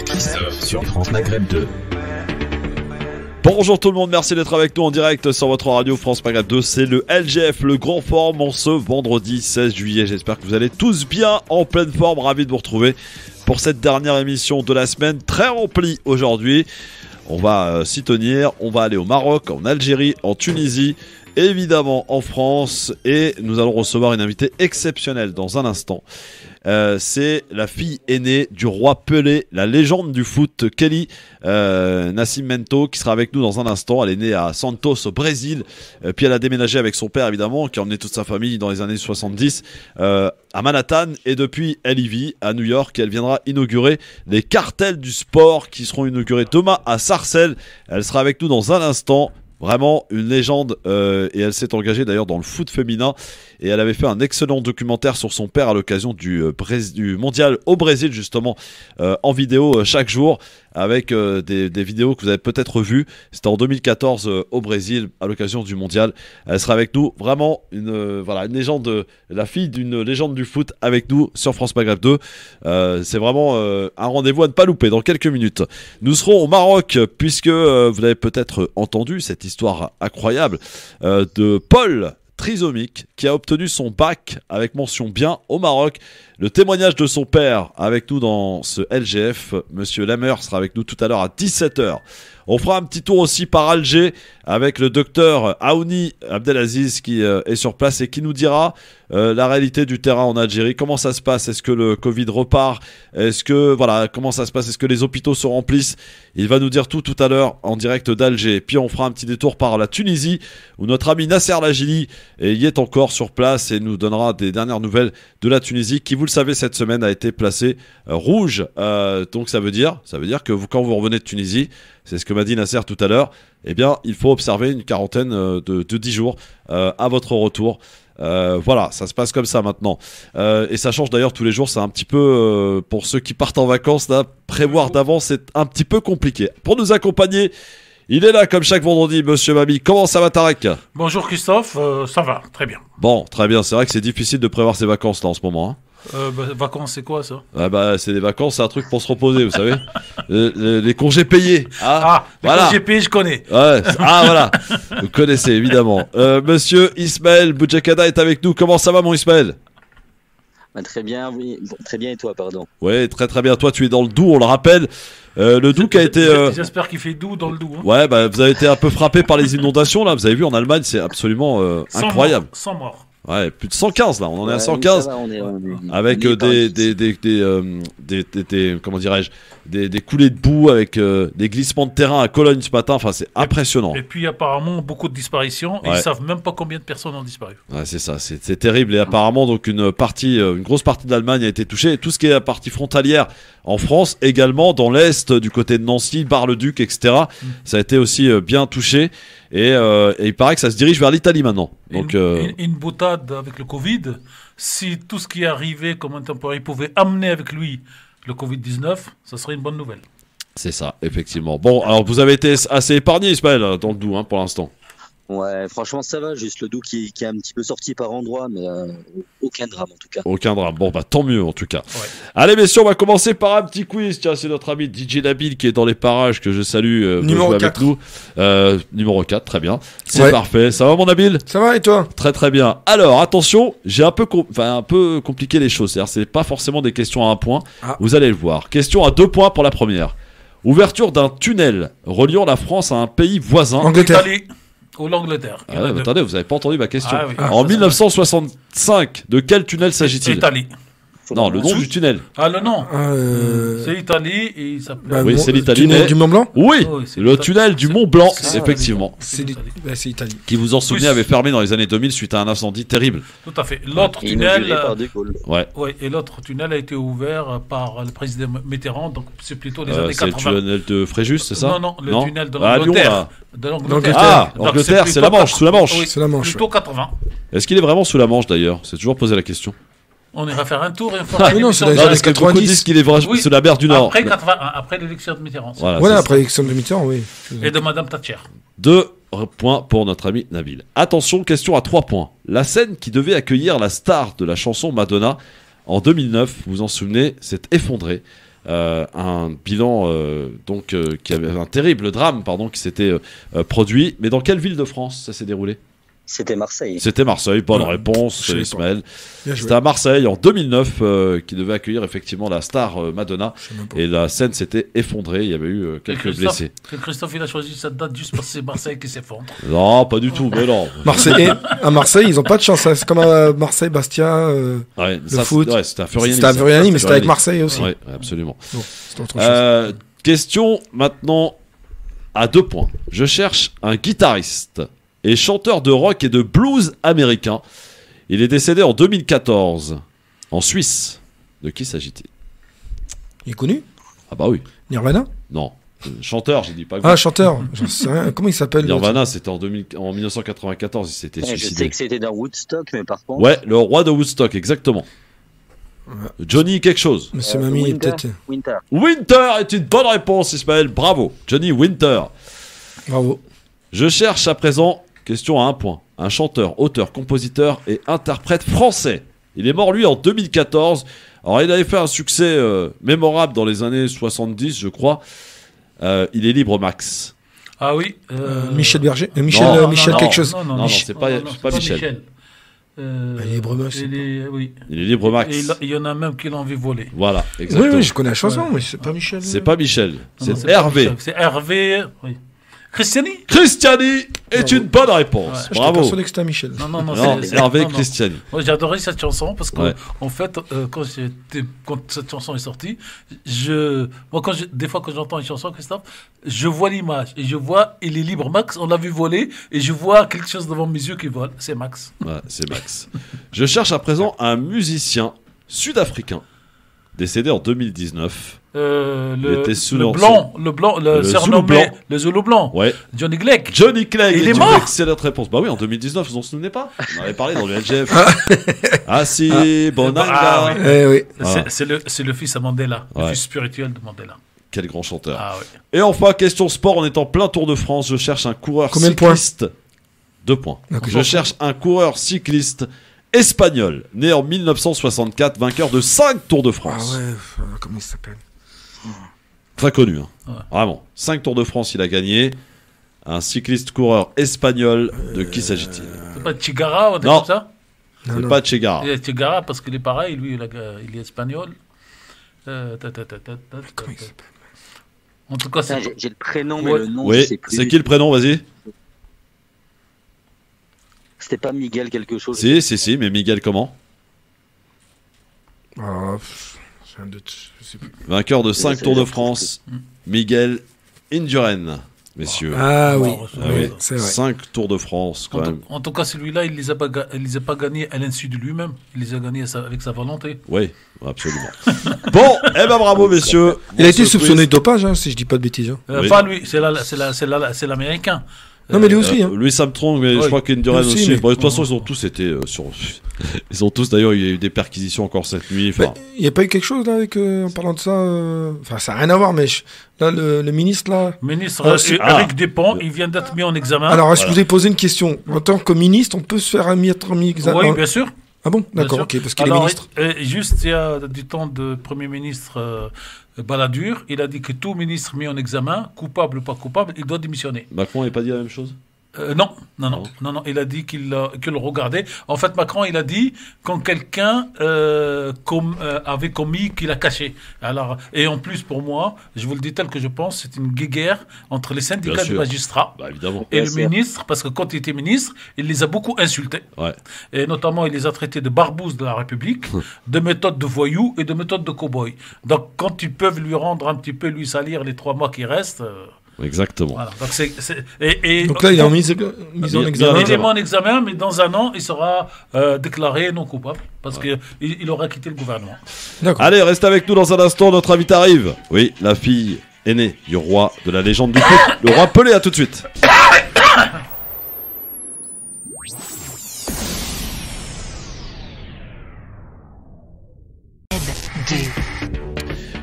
Christophe sur France Maghreb 2. Bonjour tout le monde, merci d'être avec nous en direct sur votre radio France Maghreb 2. C'est le LGF, le grand forum en ce vendredi 16 juillet. J'espère que vous allez tous bien, en pleine forme. Ravi de vous retrouver pour cette dernière émission de la semaine, très remplie aujourd'hui. On va s'y tenir, on va aller au Maroc, en Algérie, en Tunisie, évidemment en France, et nous allons recevoir une invitée exceptionnelle dans un instant. C'est la fille aînée du roi Pelé, la légende du foot, Kelly Nascimento, qui sera avec nous dans un instant. Elle est née à Santos au Brésil, puis elle a déménagé avec son père évidemment, qui a emmené toute sa famille dans les années 70 à Manhattan, et depuis elle y vit à New York, et elle viendra inaugurer les cartels du sport qui seront inaugurés demain à Sarcelles. Elle sera avec nous dans un instant. Vraiment une légende, et elle s'est engagée d'ailleurs dans le foot féminin, et elle avait fait un excellent documentaire sur son père à l'occasion du mondial au Brésil justement, en vidéo chaque jour, avec des vidéos que vous avez peut-être vues. C'était en 2014 au Brésil à l'occasion du mondial. Elle sera avec nous, vraiment une légende, la fille d'une légende du foot avec nous sur France Maghreb 2. C'est vraiment un rendez-vous à ne pas louper dans quelques minutes. Nous serons au Maroc, puisque vous l'avez peut-être entendu, cette histoire incroyable de Paul Trisomique, qui a obtenu son bac avec mention bien au Maroc. Le témoignage de son père avec nous dans ce LGF. Monsieur Lamer sera avec nous tout à l'heure à 17h. On fera un petit tour aussi par Alger avec le docteur Aouni Abdelaziz qui est sur place et qui nous dira la réalité du terrain en Algérie. Comment ça se passe? Est-ce que le Covid repart? Comment ça se passe? Est-ce que les hôpitaux se remplissent? Il va nous dire tout à l'heure en direct d'Alger. Puis on fera un petit détour par la Tunisie où notre ami Nasser Lajili y est encore sur place et nous donnera des dernières nouvelles de la Tunisie qui, vous le savez, cette semaine a été placée rouge. Donc ça veut dire que quand vous revenez de Tunisie, c'est ce que m'a dit Nasser tout à l'heure, eh bien il faut observer une quarantaine de 10 jours à votre retour. Voilà, ça se passe comme ça maintenant. Et ça change d'ailleurs tous les jours, c'est un petit peu, pour ceux qui partent en vacances, là, prévoir d'avance c'est un petit peu compliqué. Pour nous accompagner, il est là comme chaque vendredi, monsieur Mami. Comment ça va, Tarek? Bonjour Christophe, ça va, très bien. Bon, très bien, c'est vrai que c'est difficile de prévoir ses vacances là en ce moment, hein. Vacances, c'est quoi ça? C'est des vacances, c'est un truc pour se reposer, vous savez. Les congés payés. Les congés payés, je connais. Ouais, voilà. Vous connaissez, évidemment. Monsieur Ismaël Boujakada est avec nous. Comment ça va, mon Ismaël? Très bien, oui. Très bien, et toi, pardon? Oui, très très bien. Toi, tu es dans le Doubs, on le rappelle. Le Doubs qui a été... J'espère qu'il fait doux dans le Doubs. Hein. Ouais, vous avez été un peu frappé par les inondations, là. Vous avez vu, en Allemagne, c'est absolument incroyable. 100 morts. Ouais, plus de 115 là, on en est à 115 avec comment dirais-je, des coulées de boue, avec des glissements de terrain à Cologne ce matin. Enfin, c'est impressionnant. Et puis apparemment beaucoup de disparitions. Et ils savent même pas combien de personnes ont disparu. Ouais, c'est ça, c'est terrible. Et apparemment donc une grosse partie de l'Allemagne a été touchée. Et tout ce qui est la partie frontalière en France également, dans l'est, du côté de Nancy, Bar-le-Duc, etc. Ça a été aussi bien touché. Et il paraît que ça se dirige vers l'Italie maintenant. Donc, une boutade avec le Covid. Si tout ce qui est arrivé comme intemporel pouvait amener avec lui le Covid-19, ça serait une bonne nouvelle. C'est ça, effectivement. Bon, alors vous avez été assez épargné, Ismaël, dans le Doubs, hein, pour l'instant. Ouais, franchement ça va, juste le Doubs qui est un petit peu sorti par endroits, mais aucun drame en tout cas. Aucun drame, bon tant mieux en tout cas. Ouais. Allez messieurs, on va commencer par un petit quiz. Tiens, c'est notre ami DJ Nabil qui est dans les parages, que je salue, numéro 4 avec nous. Numéro 4, très bien. C'est parfait, ça va mon Nabil? Ça va et toi? Très très bien. Alors attention, j'ai un peu compliqué les choses, c'est-à-dire c'est pas forcément des questions à un point, vous allez le voir. Question à 2 points pour la première. Ouverture d'un tunnel reliant la France à un pays voisin. Angleterre. Ou l'Angleterre. Attendez, vous n'avez pas entendu ma question. Oui. En 1965, de quel tunnel s'agit-il? L'Italie. Non, le nom du tunnel. Le nom. C'est l'Italie et il s'appelle... oui, c'est l'Italie. Tunnel du Mont Blanc? Oui, le tunnel du Mont Blanc, effectivement. C'est l'Italie. Qui, vous en souvenez, avait fermé dans les années 2000 suite à un incendie terrible. Tout à fait. L'autre tunnel... Ouais. Et l'autre tunnel a été ouvert par le président Mitterrand, donc c'est plutôt les années 80. C'est le tunnel de Fréjus, c'est ça? Non, le tunnel de l'Angleterre. L'Angleterre, c'est la Manche, sous la Manche. Oui, c'est la Manche. Plutôt 80. Est-ce qu'il est vraiment sous la Manche d'ailleurs? C'est toujours posé la question. On ira faire un tour et on fera non, c'est parce que beaucoup disent qu'il est vraiment sous la mer du Nord. Après l'élection de Mitterrand. Voilà, après l'élection de Mitterrand, oui. Et de Madame Thatcher. 2 points pour notre ami Nabil. Attention, question à 3 points. La scène qui devait accueillir la star de la chanson Madonna en 2009, vous vous en souvenez, s'est effondrée un bilan qui avait un terrible drame qui s'était produit. Mais dans quelle ville de France ça s'est déroulé? C'était Marseille. C'était Marseille, bonne réponse, Ismaël. C'était à Marseille en 2009 qui devait accueillir effectivement la star Madonna. Et la scène s'était effondrée, il y avait eu quelques blessés. Christophe, il a choisi cette date juste parce que c'est Marseille qui s'effondre. Non, pas du tout, mais non. À Marseille, ils n'ont pas de chance. Hein. C'est comme à Marseille, Bastia, le foot. Ouais, c'était à Furiani. C'était à Furiani, mais c'était avec Marseille aussi. Oui, absolument. Bon, c'était autre chose. Question maintenant à 2 points. Je cherche un guitariste et chanteur de rock et de blues américain. Il est décédé en 2014 en Suisse. De qui s'agit-il? Il est connu? Ah bah oui. Nirvana? Non. Chanteur, j'ai dit pas. Ah, chanteur. J'en sais rien. Comment il s'appelle? Nirvana, c'était en 1994. Il s'était suicidé. Je sais que c'était dans Woodstock, mais par contre. Ouais, le roi de Woodstock, exactement. Ouais. Johnny quelque chose. Monsieur Mamie, peut-être. Winter est une bonne réponse, Ismaël. Bravo. Johnny Winter. Bravo. Je cherche à présent, question à 1 point, un chanteur, auteur, compositeur et interprète français. Il est mort, lui, en 2014. Alors, il avait fait un succès mémorable dans les années 70, je crois. Il est libre, Max. Ah oui. Michel Berger. Non, Michel non, quelque chose. Non, c'est pas Michel. Il est libre, Max. Oui. Il est libre, Max. Et il y en a même qui l'ont envie voler. Voilà, exactement. Oui, je connais la chanson, mais c'est pas Michel. C'est pas Michel, Non, c'est Hervé. C'est Hervé, oui. Christiani est une bonne réponse. Ouais. Bravo. Je persuadé que c'était un Michel. Non, c'est Hervé non. Christiani. Moi, j'ai adoré cette chanson parce que, Ouais. en fait, quand cette chanson est sortie, des fois, quand j'entends une chanson, Christophe, je vois l'image et je vois il est libre, Max, on l'a vu voler et je vois quelque chose devant mes yeux qui vole. C'est Max. Ouais, c'est Max. Je cherche à présent un musicien sud-africain décédé en 2019. était sous le l'ancien- blanc, le Le surnommé Zoulou blanc. le Zulu blanc. Ouais. Johnny Clegg. Johnny Clegg. Il est une mort. excellente réponse. Bah oui, en 2019, vous en souvenez pas? On avait parlé dans le LGF. Ah si, Bonanga. Ah, oui. Eh oui. Ah. C'est le fils à Mandela, le Ouais. fils spirituel de Mandela. Quel grand chanteur. Ah oui. Et enfin, question sport, on est en plein Tour de France. Je cherche un coureur Combien de points? cycliste. 2 points. D'accord. Je cherche un coureur cycliste espagnol, né en 1964, vainqueur de 5 Tours de Ah France. ouais, comment il s'appelle? Très connu, hein. Ouais. Vraiment. 5 Tours de France, il a gagné. Un cycliste coureur espagnol, de qui s'agit-il? C'est pas Chigara ou un truc Non. comme ça? Non, C'est non. pas Che Guevara. Il est Chigara parce qu'il est pareil, lui, il est espagnol. Comment il s'appelle? En tout cas, c'est. J'ai le prénom, mais Ouais. le nom, je Oui, sais plus. c'est qui le prénom, vas-y? C'était pas Miguel quelque chose. Si, mais Miguel comment? Ah, j'ai un doute, je sais plus. Vainqueur de 5 ça Tours veut de dire France, Miguel Indurain, messieurs. Ah oui, Bon, Ah oui. c'est vrai. 5 Tours de France, quand même. En tout cas, celui-là, il les a pas gagnés à l'insu de lui-même. Il les a gagnés avec sa volonté. Oui, absolument. Bon, eh ben bravo, messieurs. Il a été Bon, ce soupçonné quiz. de dopage, hein, si je dis pas de bêtises. Hein. Oui. Pas lui, c'est l'américain. Non, mais lui aussi. Hein. Lui, ça me trompe, mais je Oui. crois qu'Indurain Lui aussi, aussi. mais- Bon, de toute façon, ils ont tous été sur. Ils ont tous, d'ailleurs, il y a eu des perquisitions encore cette nuit. Enfin, Il n'y a pas eu quelque chose là avec, en parlant de ça enfin, ça n'a rien à voir, mais là, le ministre là. Ministre Ah, c'est- Eric Dupont, il vient d'être mis en examen. Alors, est-ce que vous avez posé une question? En tant que ministre, on peut se faire mettre en examen? oui, bien sûr. Ah bon? Bien D'accord, sûr. ok, parce qu'il est Alors, ministre. juste il y a du temps de Premier ministre Balladur, il a dit que tout ministre mis en examen, coupable ou pas coupable, il doit démissionner. Macron n'avait pas dit la même chose? Non, il a dit qu'il le regardait. En fait, Macron, il a dit quand quelqu'un avait commis, qu'il a caché. Alors, et en plus, pour moi, je vous le dis tel que je pense, c'est une guéguerre entre les syndicats Bien de sûr. magistrats Bah, évidemment. et Bien le sûr. ministre, parce que quand il était ministre, il les a beaucoup insultés. Ouais. Et notamment, il les a traités de barbouzes de la République, de méthodes de voyous et de méthodes de cow-boy. Donc, quand ils peuvent lui rendre un petit peu, lui salir les 3 mois qui restent, Exactement. voilà. Donc, Donc là, il est en mise en Bien- examen. il est mis en examen, mais dans un an, il sera déclaré non coupable parce qu'il aura quitté le gouvernement. D'accord. Allez, reste avec nous dans un instant, notre invité arrive. Oui, la fille aînée du roi de la légende du foot, le roi Pelé, à tout de suite.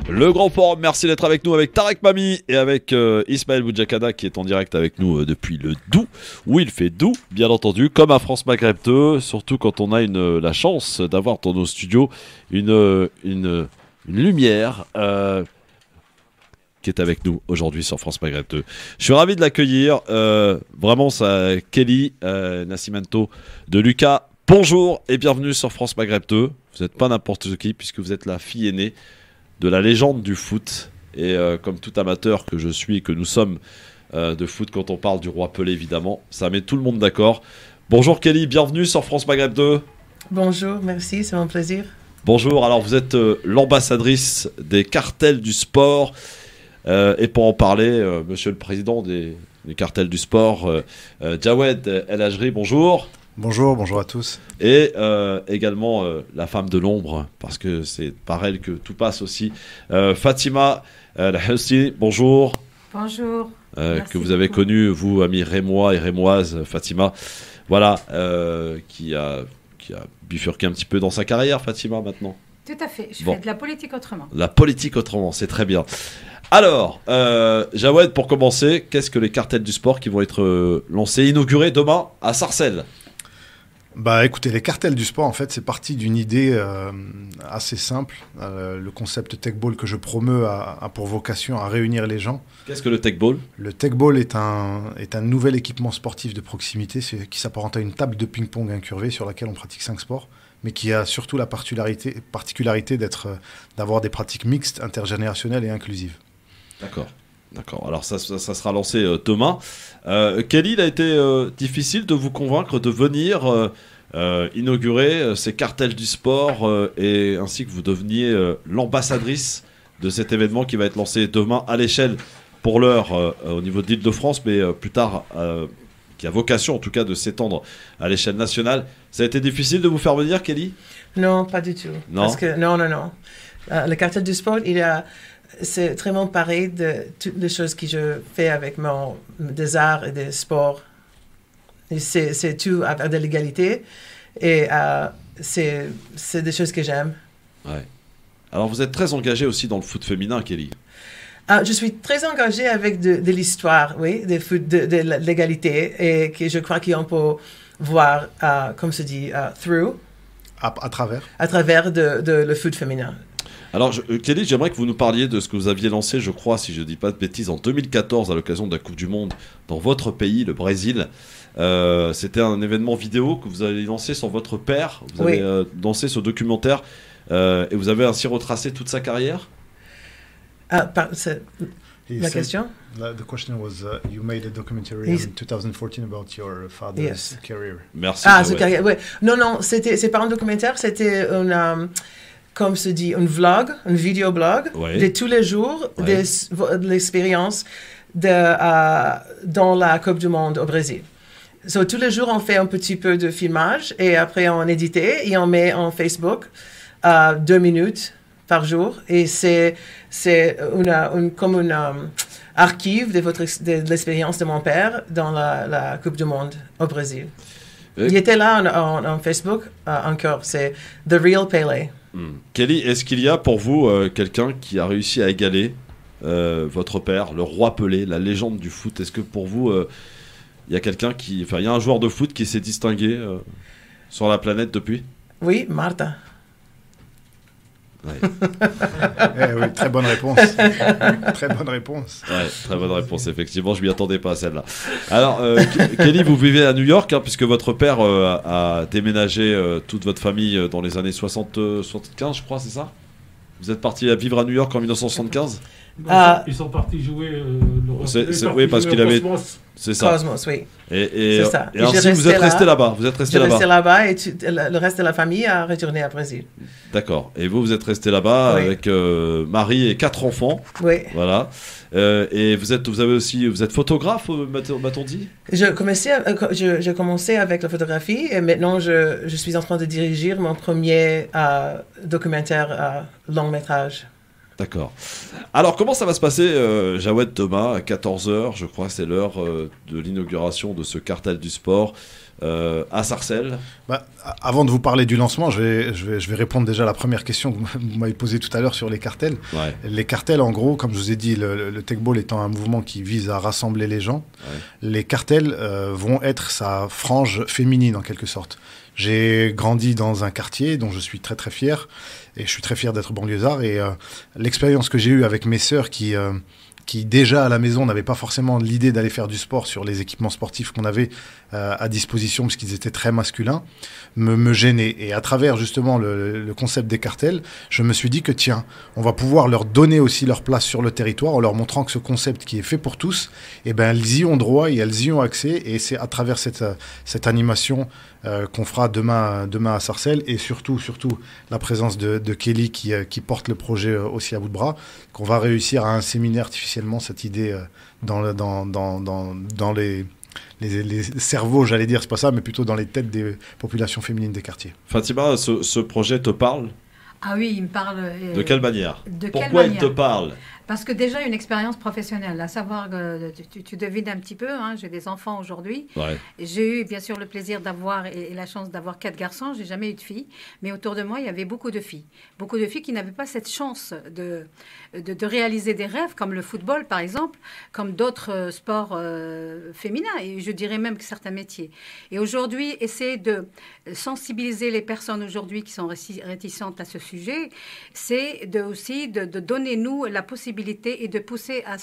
Le Grand Forum, merci d'être avec nous avec Tarek Mami et avec Ismaël Boujakada qui est en direct avec nous depuis le Doubs, où il fait doux, bien entendu, comme à France Maghreb 2, surtout quand on a la chance d'avoir dans nos studios une lumière qui est avec nous aujourd'hui sur France Maghreb 2. Je suis ravi de l'accueillir. Vraiment, ça, Kelly Nascimento de Lucas. Bonjour et bienvenue sur France Maghreb 2. Vous n'êtes pas n'importe qui puisque vous êtes la fille aînée de la légende du foot. Et comme tout amateur que je suis et que nous sommes de foot, quand on parle du roi Pelé, évidemment, ça met tout le monde d'accord. Bonjour Kelly, bienvenue sur France Maghreb 2. Bonjour, merci, c'est mon plaisir. Bonjour, alors vous êtes l'ambassadrice des cartels du sport. Et pour en parler, monsieur le président des cartels du sport, Jawed El Hajri, bonjour. Bonjour à tous. Et également la femme de l'ombre, parce que c'est par elle que tout passe aussi. Fatima El Hussi, bonjour. Bonjour. Que vous avez connu, vous, amis rémois et rémoises, Fatima. Voilà, qui a bifurqué un petit peu dans sa carrière, Fatima, maintenant. Tout à fait. Je fais de la politique autrement. La politique autrement, c'est très bien. Alors, Jawed, pour commencer, qu'est-ce que les cartels du sport qui vont être lancés, inaugurés demain à Sarcelles ? Bah écoutez, les cartels du sport, en fait, c'est parti d'une idée assez simple. Le concept Tech Ball que je promeus a pour vocation à réunir les gens. Qu'est-ce que le Tech Ball ? Le Tech Ball est un nouvel équipement sportif de proximité qui s'apparente à une table de ping-pong incurvée sur laquelle on pratique 5 sports, mais qui a surtout la particularité d'avoir des pratiques mixtes, intergénérationnelles et inclusives. D'accord. Alors ça sera lancé demain. Kelly, il a été difficile de vous convaincre de venir inaugurer ces cartels du sport et ainsi que vous deveniez l'ambassadrice de cet événement qui va être lancé demain à l'échelle, pour l'heure, au niveau de l'Île-de-France, mais plus tard, qui a vocation en tout cas de s'étendre à l'échelle nationale. Ça a été difficile de vous faire venir, Kelly ? Non, pas du tout. Non ? Parce que, non. Le cartel du sport, c'est vraiment pareil de toutes les choses que je fais avec des arts et des sports. Et c'est tout avec de l'égalité. Et c'est des choses que j'aime. Ouais. Alors vous êtes très engagé aussi dans le foot féminin, Kelly. Je suis très engagée avec de l'histoire, oui, de l'égalité. Et que je crois qu'on peut voir, comme se dit, through. À travers. À travers le foot féminin. Alors, Kelly, j'aimerais que vous nous parliez de ce que vous aviez lancé, je crois, si je ne dis pas de bêtises, en 2014 à l'occasion de la Coupe du Monde dans votre pays, le Brésil. C'était un événement vidéo que vous avez lancé sur votre père. Vous avez lancé ce documentaire et vous avez ainsi retracé toute sa carrière. C'est la question? The question was, you made a documentary in 2014 about your father's career. Merci. Sa carrière, oui. Non, c'est pas un documentaire, c'était comme se dit, un vlog, un vidéoblog de tous les jours de l'expérience dans la Coupe du Monde au Brésil. So, tous les jours, on fait un petit peu de filmage et après, on édite et on met en Facebook 2 minutes par jour. Et c'est comme une archive de l'expérience de mon père dans la Coupe du Monde au Brésil. Il était là en Facebook encore. C'est The Real Pelé. Kelly, est-ce qu'il y a pour vous quelqu'un qui a réussi à égaler votre père, le roi Pelé, la légende du foot? Est-ce que pour vous, il y a il y a un joueur de foot qui s'est distingué sur la planète depuis? Oui, Marta. Ouais. Oui, très bonne réponse. Très bonne réponse. Ouais, très bonne réponse, effectivement, je m'y attendais pas à celle-là. Alors, Kelly, vous vivez à New York, puisque votre père a déménagé toute votre famille dans les années 75, je crois, c'est ça? Vous êtes parti à vivre à New York en 1975? Ils sont partis jouer oui, parce qu'il avait... C'est ça. Cosmos, oui. Et ça. Et ainsi, vous êtes resté là-bas. Vous êtes resté là-bas. resté là-bas et le reste de la famille a retourné au Brésil. D'accord. Et vous êtes resté là-bas avec Marie et 4 enfants. Oui. Voilà. Et vous êtes photographe, m'a-t-on dit? J'ai commencé avec la photographie et maintenant je suis en train de diriger mon premier documentaire long métrage. D'accord. Alors, comment ça va se passer, Jawed, demain, à 14h, je crois que c'est l'heure de l'inauguration de ce cartel du sport à Sarcelles? Avant de vous parler du lancement, je vais répondre déjà à la première question que vous m'avez posée tout à l'heure sur les cartels. Ouais. Les cartels, en gros, comme je vous ai dit, le Tech Ball étant un mouvement qui vise à rassembler les gens, les cartels vont être sa frange féminine, en quelque sorte. J'ai grandi dans un quartier dont je suis très très fier, et je suis très fier d'être banlieusard, et l'expérience que j'ai eue avec mes sœurs qui qui déjà à la maison n'avaient pas forcément l'idée d'aller faire du sport sur les équipements sportifs qu'on avait à disposition, puisqu'ils étaient très masculins, me gênaient. Et à travers justement le concept des cartels, je me suis dit que tiens, on va pouvoir leur donner aussi leur place sur le territoire en leur montrant que ce concept qui est fait pour tous, eh ben, elles y ont droit et elles y ont accès. Et c'est à travers cette animation qu'on fera demain à Sarcelles, et surtout la présence de Kelly qui porte le projet aussi à bout de bras, qu'on va réussir à inséminer artificiellement cette idée dans les cerveaux, j'allais dire, c'est pas ça, mais plutôt dans les têtes des populations féminines des quartiers. Fatima, ce projet te parle? Ah oui, il me parle. De quelle manière? Pourquoi il te parle? Parce que déjà, une expérience professionnelle, à savoir, tu devines un petit peu, hein, j'ai des enfants aujourd'hui. Ouais. J'ai eu bien sûr le plaisir d'avoir et la chance d'avoir 4 garçons, j'ai jamais eu de filles. Mais autour de moi, il y avait beaucoup de filles. Beaucoup de filles qui n'avaient pas cette chance de réaliser des rêves, comme le football par exemple, comme d'autres sports féminins, et je dirais même que certains métiers. Et aujourd'hui, essayer de sensibiliser les personnes aujourd'hui qui sont réticentes à ce sujet, c'est aussi de donner nous la possibilité et de pousser à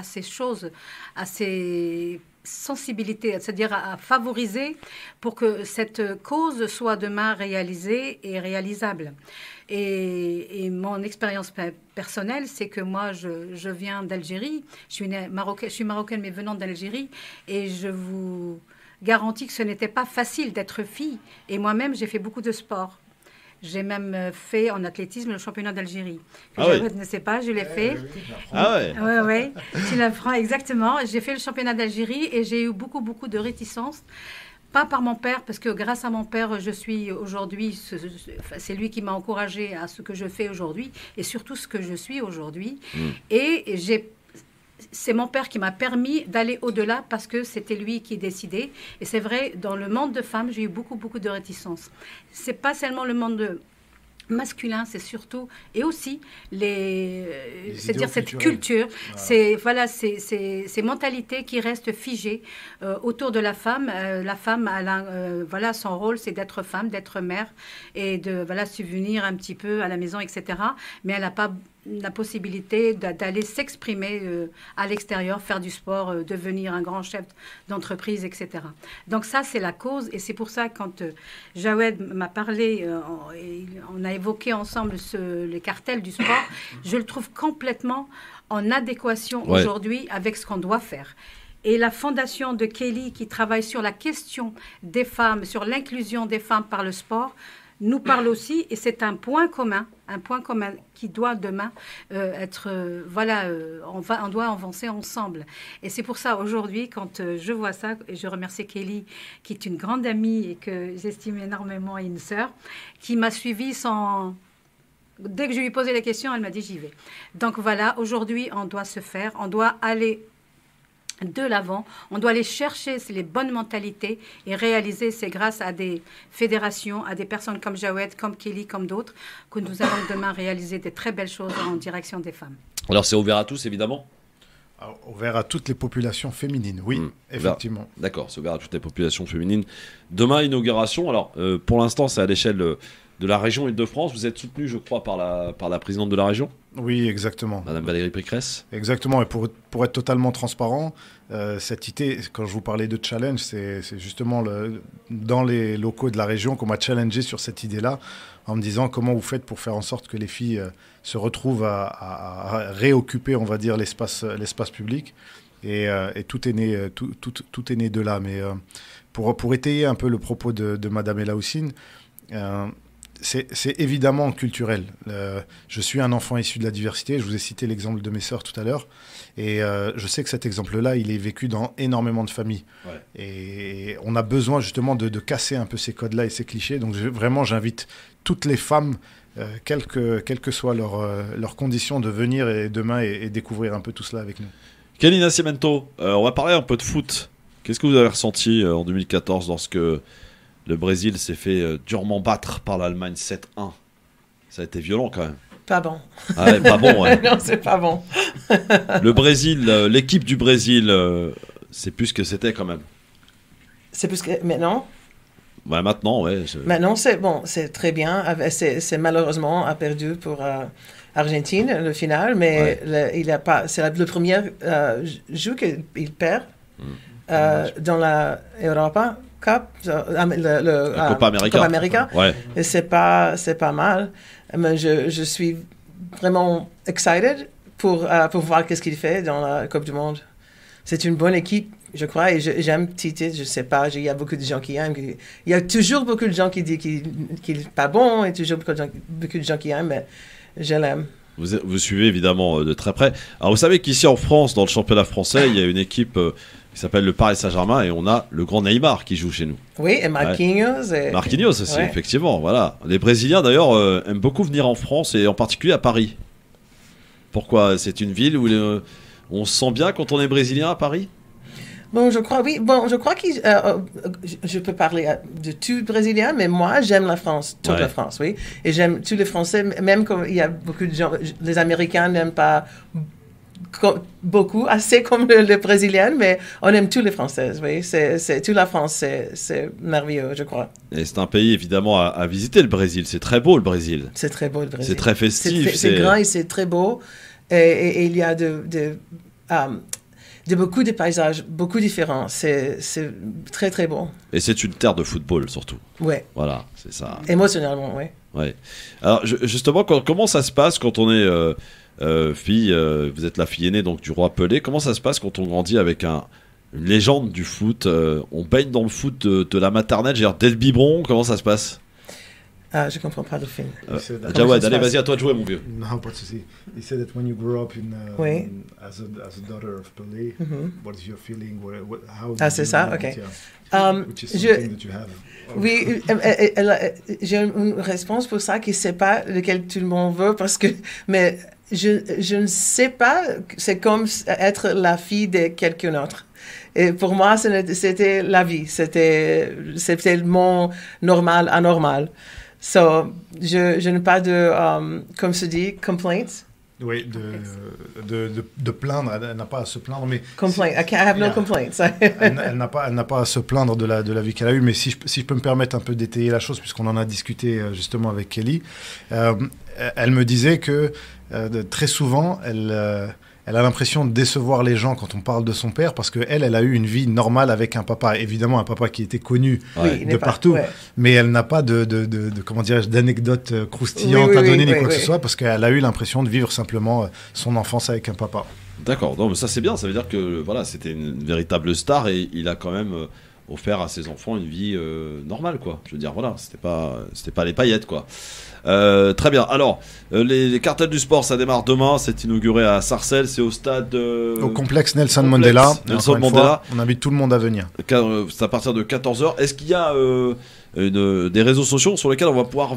ces choses, à ces sensibilités, c'est-à-dire à favoriser pour que cette cause soit demain réalisée et réalisable. Et mon expérience personnelle, c'est que moi, je viens d'Algérie, je suis marocaine mais venant d'Algérie, et je vous garantis que ce n'était pas facile d'être fille. Et moi-même, j'ai fait beaucoup de sport. J'ai même fait en athlétisme le championnat d'Algérie. Je ne sais pas, je l'ai fait. Ah ouais. Oui, tu l'apprends exactement. J'ai fait le championnat d'Algérie et j'ai eu beaucoup de réticences. Pas par mon père, parce que grâce à mon père, je suis aujourd'hui, c'est lui qui m'a encouragée à ce que je fais aujourd'hui et surtout ce que je suis aujourd'hui. Et c'est mon père qui m'a permis d'aller au-delà parce que c'était lui qui décidait. Et c'est vrai, dans le monde de femmes, j'ai eu beaucoup de réticences. C'est pas seulement le monde masculin, c'est surtout et aussi c'est-à-dire cette culture, voilà. ces mentalités qui restent figées autour de la femme. La femme voilà, son rôle, c'est d'être femme, d'être mère et de subvenir un petit peu à la maison, etc. Mais elle n'a pas la possibilité d'aller s'exprimer à l'extérieur, faire du sport, devenir un grand chef d'entreprise, etc. Donc ça, c'est la cause. Et c'est pour ça, quand Jawed m'a parlé, on a évoqué ensemble les cartels du sport, je le trouve complètement en adéquation aujourd'hui avec ce qu'on doit faire. Et la fondation de Kelly, qui travaille sur la question des femmes, sur l'inclusion des femmes par le sport, nous parle aussi, et c'est un point commun qui doit demain être, on doit avancer ensemble. Et c'est pour ça, aujourd'hui, quand je vois ça, et je remercie Kelly, qui est une grande amie et que j'estime énormément, et une sœur, qui m'a suivie sans... Dès que je lui ai posé la question, elle m'a dit, j'y vais. Donc voilà, aujourd'hui, on doit se faire, on doit aller de l'avant, on doit aller chercher les bonnes mentalités et réaliser, c'est grâce à des fédérations, à des personnes comme Jawed, comme Kelly, comme d'autres, que nous allons demain réaliser de très belles choses en direction des femmes. Alors c'est ouvert à tous, évidemment? Alors, ouvert à toutes les populations féminines, oui, effectivement. D'accord, c'est ouvert à toutes les populations féminines. Demain, inauguration. Alors, pour l'instant, c'est à l'échelle de la région Île-de-France. Vous êtes soutenu, je crois, par la présidente de la région? Oui, exactement. Madame Valérie Pécresse. Exactement, et pour être totalement transparent, cette idée, quand je vous parlais de challenge, c'est justement dans les locaux de la région qu'on m'a challengé sur cette idée-là, en me disant comment vous faites pour faire en sorte que les filles se retrouvent à réoccuper, on va dire, l'espace public. Et tout est né, tout est né de là. Mais pour étayer un peu le propos de Madame Elaoussine, c'est évidemment culturel. Je suis un enfant issu de la diversité. Je vous ai cité l'exemple de mes sœurs tout à l'heure. Et je sais que cet exemple-là, il est vécu dans énormément de familles. Ouais. Et on a besoin justement de casser un peu ces codes-là et ces clichés. Donc vraiment, j'invite toutes les femmes, quelles que soient leurs conditions, de venir demain et découvrir un peu tout cela avec nous. Kelly Nascimento, on va parler un peu de foot. Qu'est-ce que vous avez ressenti en 2014 lorsque le Brésil s'est fait durement battre par l'Allemagne 7-1? Ça a été violent quand même. Pas bon. Ah ouais, pas bon, ouais. Non, c'est pas bon. Le Brésil, l'équipe du Brésil, c'est plus ce que c'était quand même. C'est plus que maintenant? Ouais, maintenant, ouais. Maintenant, c'est bon, c'est très bien. C'est malheureusement a perdu pour Argentine le final, mais il a pas. C'est le premier jeu qu'il perd dans la Europa Cup, la Copa América. Copa América. Ouais. Et c'est pas mal. Mais je suis vraiment excited pour voir qu'est-ce qu'il fait dans la Coupe du Monde. C'est une bonne équipe, je crois, et j'aime Tite. Je sais pas, il y a beaucoup de gens qui aiment. Il y a toujours beaucoup de gens qui disent qu'il n'est pas bon, et toujours beaucoup de gens qui aiment, mais je l'aime. Vous suivez évidemment de très près. Alors vous savez qu'ici en France, dans le championnat français, il y a une équipe qui s'appelle le Paris Saint-Germain, et on a le grand Neymar qui joue chez nous. Oui, et Marquinhos. Ouais. Marquinhos aussi, effectivement. Voilà. Les Brésiliens d'ailleurs aiment beaucoup venir en France, et en particulier à Paris. Pourquoi? C'est une ville où on se sent bien quand on est brésilien à Paris? Bon, je crois, oui. Bon, je crois que je peux parler de tout Brésilien, mais moi, j'aime la France, toute la France, oui. Et j'aime tous les Français, même quand il y a beaucoup de gens, les Américains n'aiment pas beaucoup, assez comme les Brésiliens, mais on aime tous les Français, oui. Toute la France, c'est merveilleux, je crois. Et c'est un pays, évidemment, à visiter, le Brésil. C'est très beau, le Brésil. C'est très beau, le Brésil. C'est très festif. C'est grand et c'est très beau. Et il y a de beaucoup de paysages, beaucoup différents. C'est très, très beau. Et c'est une terre de football, surtout. Oui. Voilà, c'est ça. Émotionnellement, oui. Ouais. Alors, justement, comment ça se passe quand on est fille, vous êtes la fille aînée donc, du roi Pelé, comment ça se passe quand on grandit avec une légende du foot? On baigne dans le foot de la maternelle, dès le biberon, comment ça se passe? Je comprends pas le film. Jawad, allez, vas-y, à toi de jouer, mon vieux. Non, pas de souci. He said that when you grew up as a daughter of Pelé, what's your feeling? C'est ça, ok. Which is something that you have. Oui, j'ai une réponse pour ça qui ne sait pas lequel tout le monde veut, mais je ne sais pas, c'est comme être la fille de quelqu'un d'autre. Et pour moi, c'était la vie, c'était le monde normal, anormal. So, je n'ai pas de, comme se dit, complaints. Oui, de plaindre, elle n'a pas à se plaindre, mais... Complaint, I have no complaints. elle n'a pas à se plaindre de la vie qu'elle a eue, mais si je peux me permettre un peu d'étayer la chose, puisqu'on en a discuté justement avec Kelly, elle me disait que très souvent, elle a l'impression de décevoir les gens quand on parle de son père, parce qu'elle a eu une vie normale avec un papa. Évidemment, un papa qui était connu de partout, mais elle n'a pas comment dirais-je, d'anecdotes croustillantes à donner ni quoi que ce soit, parce qu'elle a eu l'impression de vivre simplement son enfance avec un papa. D'accord, non, mais ça c'est bien, ça veut dire que voilà, c'était une véritable star, et il a quand même offert à ses enfants une vie normale, quoi. Je veux dire, voilà, c'était pas les paillettes, quoi. Très bien. Alors, les cartels du sport, ça démarre demain. C'est inauguré à Sarcelles. C'est au stade. Au complexe Nelson Mandela. Nelson Mandela. On invite tout le monde à venir. C'est à partir de 14h. Est-ce qu'il y a des réseaux sociaux sur lesquels on va pouvoir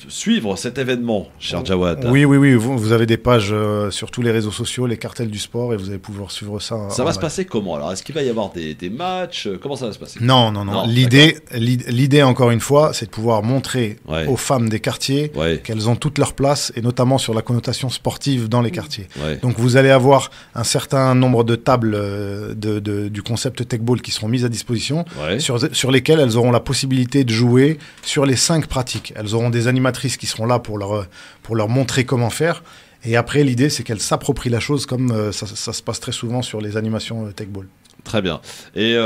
suivre cet événement, cher Jawad? Oui. Vous avez des pages sur tous les réseaux sociaux, les cartels du sport, et vous allez pouvoir suivre ça. Ça va se passer comment? Alors, est-ce qu'il va y avoir des matchs? Comment ça va se passer? Non. L'idée, encore une fois, c'est de pouvoir montrer aux femmes des quartiers qu'elles ont toute leur place, et notamment sur la connotation sportive dans les quartiers. Donc, vous allez avoir un certain nombre de tables du concept Tech Ball qui seront mises à disposition, sur lesquelles elles auront la possibilité de jouer sur les 5 pratiques. Elles auront des animatrices qui seront là pour leur montrer comment faire. Et après, l'idée, c'est qu'elles s'approprient la chose, comme ça se passe très souvent sur les animations Tech Ball. Très bien. Et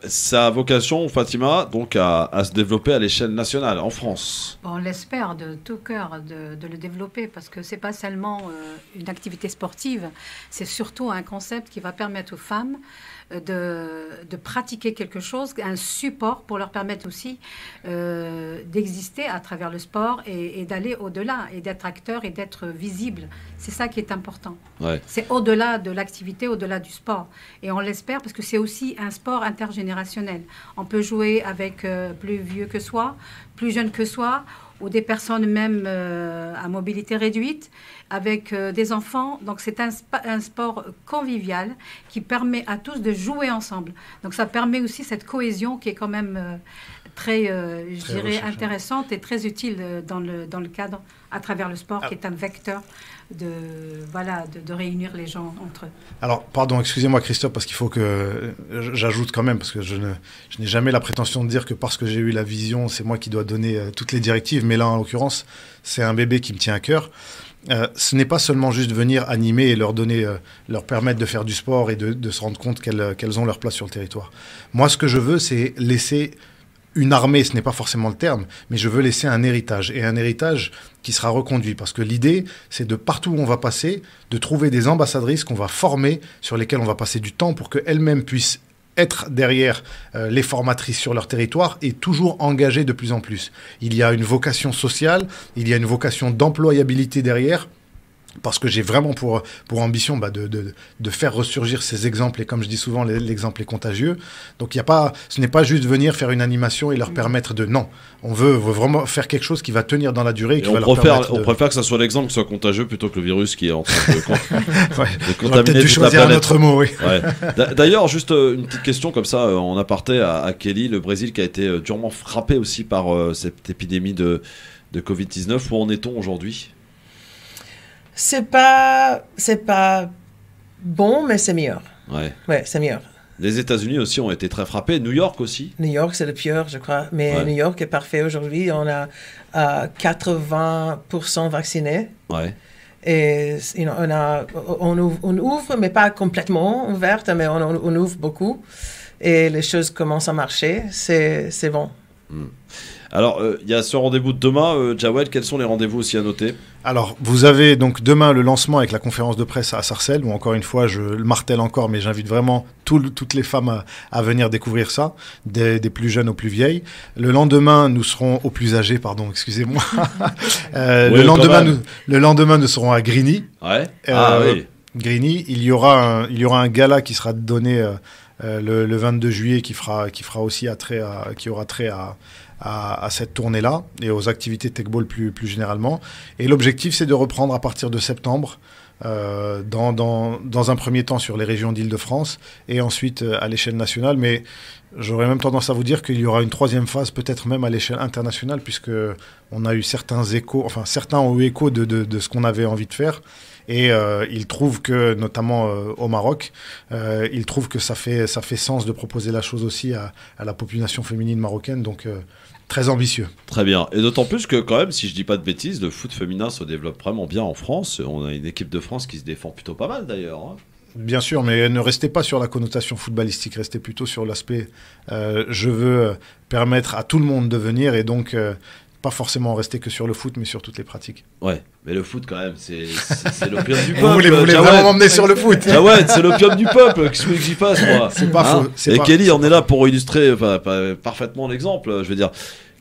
ça a vocation, Fatima, donc à se développer à l'échelle nationale, en France. On l'espère de tout cœur de le développer, parce que ce n'est pas seulement une activité sportive, c'est surtout un concept qui va permettre aux femmes de pratiquer quelque chose, un support pour leur permettre aussi d'exister à travers le sport et d'aller au-delà, et d'être acteur et d'être visible. C'est ça qui est important. C'est au-delà de l'activité, au-delà du sport. Et on l'espère parce que c'est aussi un sport intergénérationnel. On peut jouer avec plus vieux que soi, plus jeune que soi, ou des personnes même à mobilité réduite, avec des enfants. Donc c'est un sport convivial qui permet à tous de jouer ensemble. Donc ça permet aussi cette cohésion qui est quand même très je dirais, intéressante et très utile dans le cadre, à travers le sport, qui est un vecteur de réunir les gens entre eux. Alors, pardon, excusez-moi Christophe, parce qu'il faut que j'ajoute quand même, parce que je n'ai jamais la prétention de dire que parce que j'ai eu la vision, c'est moi qui dois donner toutes les directives, mais là, en l'occurrence, c'est un bébé qui me tient à cœur. Ce n'est pas seulement juste venir animer et leur donner, leur permettre de faire du sport et de se rendre compte qu'elles ont leur place sur le territoire. Moi, ce que je veux, c'est laisser une armée, ce n'est pas forcément le terme, mais je veux laisser un héritage, et un héritage qui sera reconduit, parce que l'idée, c'est de partout où on va passer, de trouver des ambassadrices qu'on va former, sur lesquelles on va passer du temps pour qu'elles-mêmes puissent être derrière les formatrices sur leur territoire et toujours engagées de plus en plus. Il y a une vocation sociale, il y a une vocation d'employabilité derrière, parce que j'ai vraiment pour ambition de faire ressurgir ces exemples, et comme je dis souvent, l'exemple est contagieux. Donc ce n'est pas juste venir faire une animation et leur permettre de... Non, on veut vraiment faire quelque chose qui va tenir dans la durée. Et qui on préfère que ça soit l'exemple qui soit contagieux plutôt que le virus qui est en train de contaminer peut-être dû choisir un autre mot, oui. Ouais. D'ailleurs, juste une petite question comme ça, en aparté à Kelly, le Brésil qui a été durement frappé aussi par cette épidémie de Covid-19. Où en est-on aujourd'hui ? C'est pas bon, mais c'est mieux. Ouais, c'est mieux. Les États-Unis aussi ont été très frappés. New York aussi. New York, c'est le pire, je crois. Mais New York est parfait aujourd'hui. On a 80% vaccinés. Ouais. Et on ouvre, mais pas complètement ouverte, mais on ouvre beaucoup. Et les choses commencent à marcher. C'est bon. Alors, il y a ce rendez-vous de demain. Jawed, quels sont les rendez-vous aussi à noter ? Alors, vous avez donc demain le lancement avec la conférence de presse à Sarcelles, où encore une fois, je le martèle encore, mais j'invite vraiment toutes les femmes à venir découvrir ça, des plus jeunes aux plus vieilles. Le lendemain, nous serons aux plus âgés, pardon, excusez-moi. Le lendemain, nous serons à Grigny. Ouais. Oui. Grigny, il y aura un gala qui sera donné le 22 juillet, qui aura trait à cette tournée-là et aux activités Techball plus généralement. Et l'objectif, c'est de reprendre à partir de septembre, dans un premier temps sur les régions d'Île-de-France et ensuite à l'échelle nationale. Mais j'aurais même tendance à vous dire qu'il y aura une troisième phase, peut-être même à l'échelle internationale, puisque on a eu certains ont eu écho de ce qu'on avait envie de faire. Et ils trouvent que, notamment au Maroc, ils trouvent que ça fait sens de proposer la chose aussi à la population féminine marocaine. Donc, très ambitieux. Très bien. Et d'autant plus que, quand même, si je dis pas de bêtises, le foot féminin se développe vraiment bien en France. On a une équipe de France qui se défend plutôt pas mal, d'ailleurs. Hein. Bien sûr, mais ne restez pas sur la connotation footballistique, restez plutôt sur l'aspect je veux permettre à tout le monde de venir, et donc pas forcément rester que sur le foot, mais sur toutes les pratiques. Ouais, mais le foot, quand même, c'est l'opium du peuple. Vous voulez vraiment m'emmener sur le foot? Ah ouais, c'est l'opium du peuple. Qu'est-ce que j'y passe, moi? C'est pas faux. Et Kelly, on est là pour illustrer parfaitement l'exemple. Je veux dire,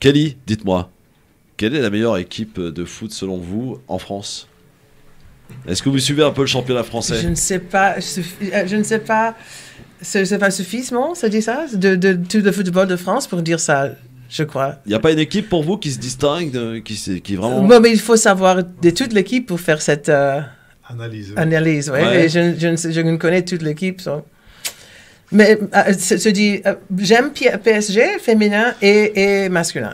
Kelly, dites-moi, quelle est la meilleure équipe de foot selon vous en France? Est-ce que vous suivez un peu le championnat français? Je ne sais pas. Je ne sais pas. C'est pas suffisant, ça dit ça, de tout le football de France pour dire ça, je crois. Il n'y a pas une équipe pour vous qui se distingue, qui vraiment... Bon, mais il faut savoir de toute l'équipe pour faire cette analyse. Ouais. Et je ne connais toute l'équipe. Mais j'aime PSG féminin et masculin.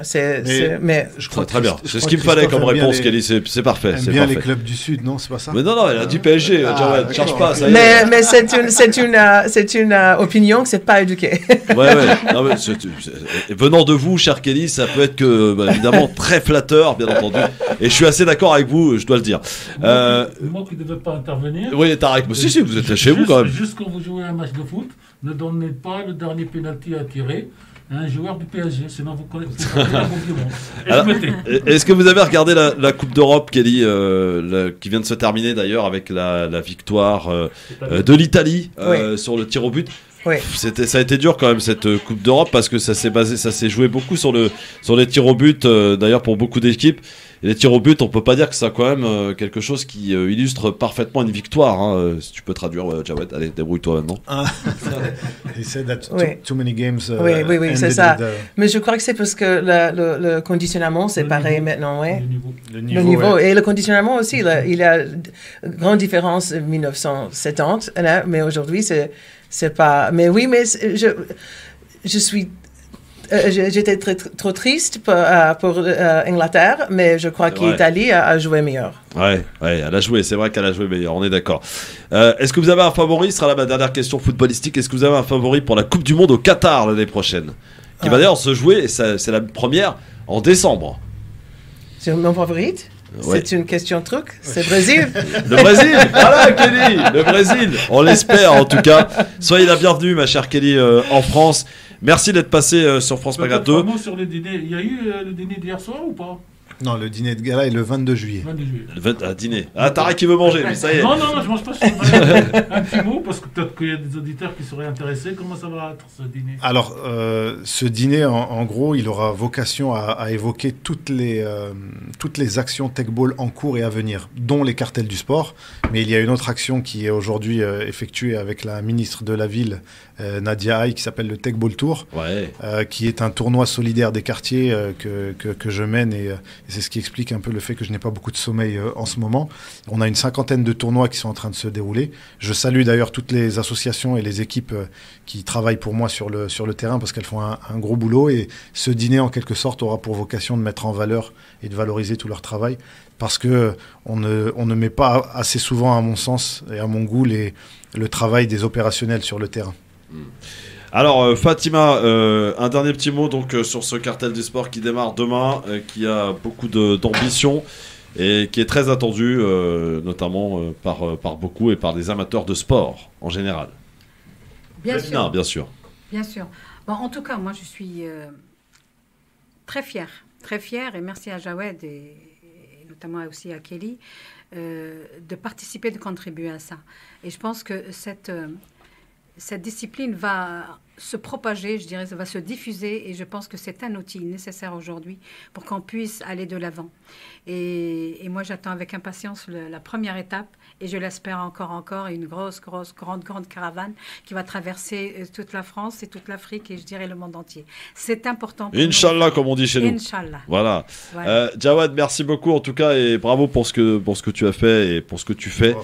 Mais je crois très bien. C'est ce qu'il me fallait comme réponse, Kelly. C'est parfait. C'est bien les clubs du Sud, non? C'est pas ça? Mais non, elle a dit PSG. Ne cherche pas. Ça mais c'est une opinion que c'est pas éduqué. Ouais. Non, mais venant de vous, cher Kelly, ça peut être que évidemment très flatteur, bien entendu. Et je suis assez d'accord avec vous, je dois le dire. Moi qui ne devais pas intervenir. Oui, Tarek. Si, vous êtes chez vous quand même. Juste quand vous jouez un match de foot, ne donnez pas le dernier penalty à tirer à un joueur du PSG, sinon vous connaissez la Coupe du Monde. Est-ce que vous avez regardé la Coupe d'Europe, Kelly, qui vient de se terminer d'ailleurs avec la victoire de l'Italie sur le tir au but? Oui. Ça a été dur quand même cette Coupe d'Europe, parce que ça s'est joué beaucoup sur les tirs au but, d'ailleurs pour beaucoup d'équipes. Et les tirs au but, on peut pas dire que c'est quand même quelque chose qui illustre parfaitement une victoire. Hein. Si tu peux traduire, Jawed, allez, débrouille-toi maintenant. He said that too many games. Oui, c'est ça. Mais je crois que c'est parce que le conditionnement, c'est pareil maintenant, ouais. Le niveau. Et le conditionnement aussi, il y a une grande différence en 1970, mais aujourd'hui, c'est pas. Mais oui, mais je suis J'étais trop triste pour Angleterre, mais je crois qu'Italie a joué meilleur. Ouais, elle a joué, c'est vrai qu'elle a joué meilleur, on est d'accord. Est-ce que vous avez un favori? Ce sera là ma dernière question footballistique. Est-ce que vous avez un favori pour la Coupe du Monde au Qatar l'année prochaine? Qui va d'ailleurs se jouer, et c'est la première, en décembre. C'est mon favori? Ouais. C'est une question truc, c'est Brésil. Le Brésil, voilà Kelly, le Brésil, on l'espère en tout cas. Soyez la bienvenue ma chère Kelly en France. Merci d'être passé sur France Maghreb 2. Un mot sur le dîner. Il y a eu le dîner d'hier soir ou pas? Non, le dîner de gala est le 22 juillet. 22 juillet. Dîner. Ah, Tarek qui veut manger, mais ça y est. Non, je mange pas sur un petit mot, parce que peut-être qu'il y a des auditeurs qui seraient intéressés. Comment ça va être ce dîner? Alors, ce dîner, en gros, il aura vocation à évoquer toutes les actions Tech Ball en cours et à venir, dont les cartels du sport. Mais il y a une autre action qui est aujourd'hui effectuée avec la ministre de la Ville, Nadia Haye, qui s'appelle le Tech Ball Tour, qui est un tournoi solidaire des quartiers que je mène et c'est ce qui explique un peu le fait que je n'ai pas beaucoup de sommeil en ce moment. On a une 50aine de tournois qui sont en train de se dérouler. Je salue d'ailleurs toutes les associations et les équipes qui travaillent pour moi sur le terrain parce qu'elles font un gros boulot et ce dîner en quelque sorte aura pour vocation de mettre en valeur et de valoriser tout leur travail parce que on ne met pas assez souvent à mon sens et à mon goût le travail des opérationnels sur le terrain. Alors Fatima, un dernier petit mot donc sur ce cartel du sport qui démarre demain, qui a beaucoup d'ambition et qui est très attendu, notamment par beaucoup et par des amateurs de sport en général. Bien sûr. Bien sûr. Bien sûr. Bon, en tout cas, moi je suis très fière et merci à Jawed et notamment aussi à Kelly de participer, de contribuer à ça. Et je pense que cette discipline va se propager, je dirais, ça va se diffuser et je pense que c'est un outil nécessaire aujourd'hui pour qu'on puisse aller de l'avant. Et moi, j'attends avec impatience la première étape et je l'espère encore une grande caravane qui va traverser toute la France et toute l'Afrique et je dirais le monde entier. C'est important. Inch'Allah, comme on dit chez nous. Inch'Allah. Voilà. Jawad, merci beaucoup en tout cas et bravo pour ce que tu as fait et pour ce que tu fais.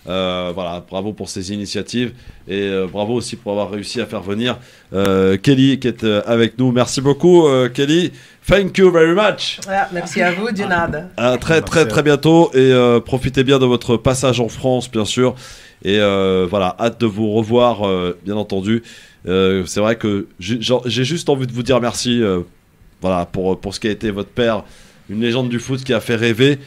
Voilà, bravo pour ces initiatives et bravo aussi pour avoir réussi à faire venir Kelly qui est avec nous. Merci beaucoup Kelly. Thank you very much. Merci à vous, Dunad. À très bientôt et profitez bien de votre passage en France bien sûr et voilà, hâte de vous revoir bien entendu. C'est vrai que j'ai juste envie de vous dire merci voilà, pour ce qui a été votre père, une légende du foot qui a fait rêver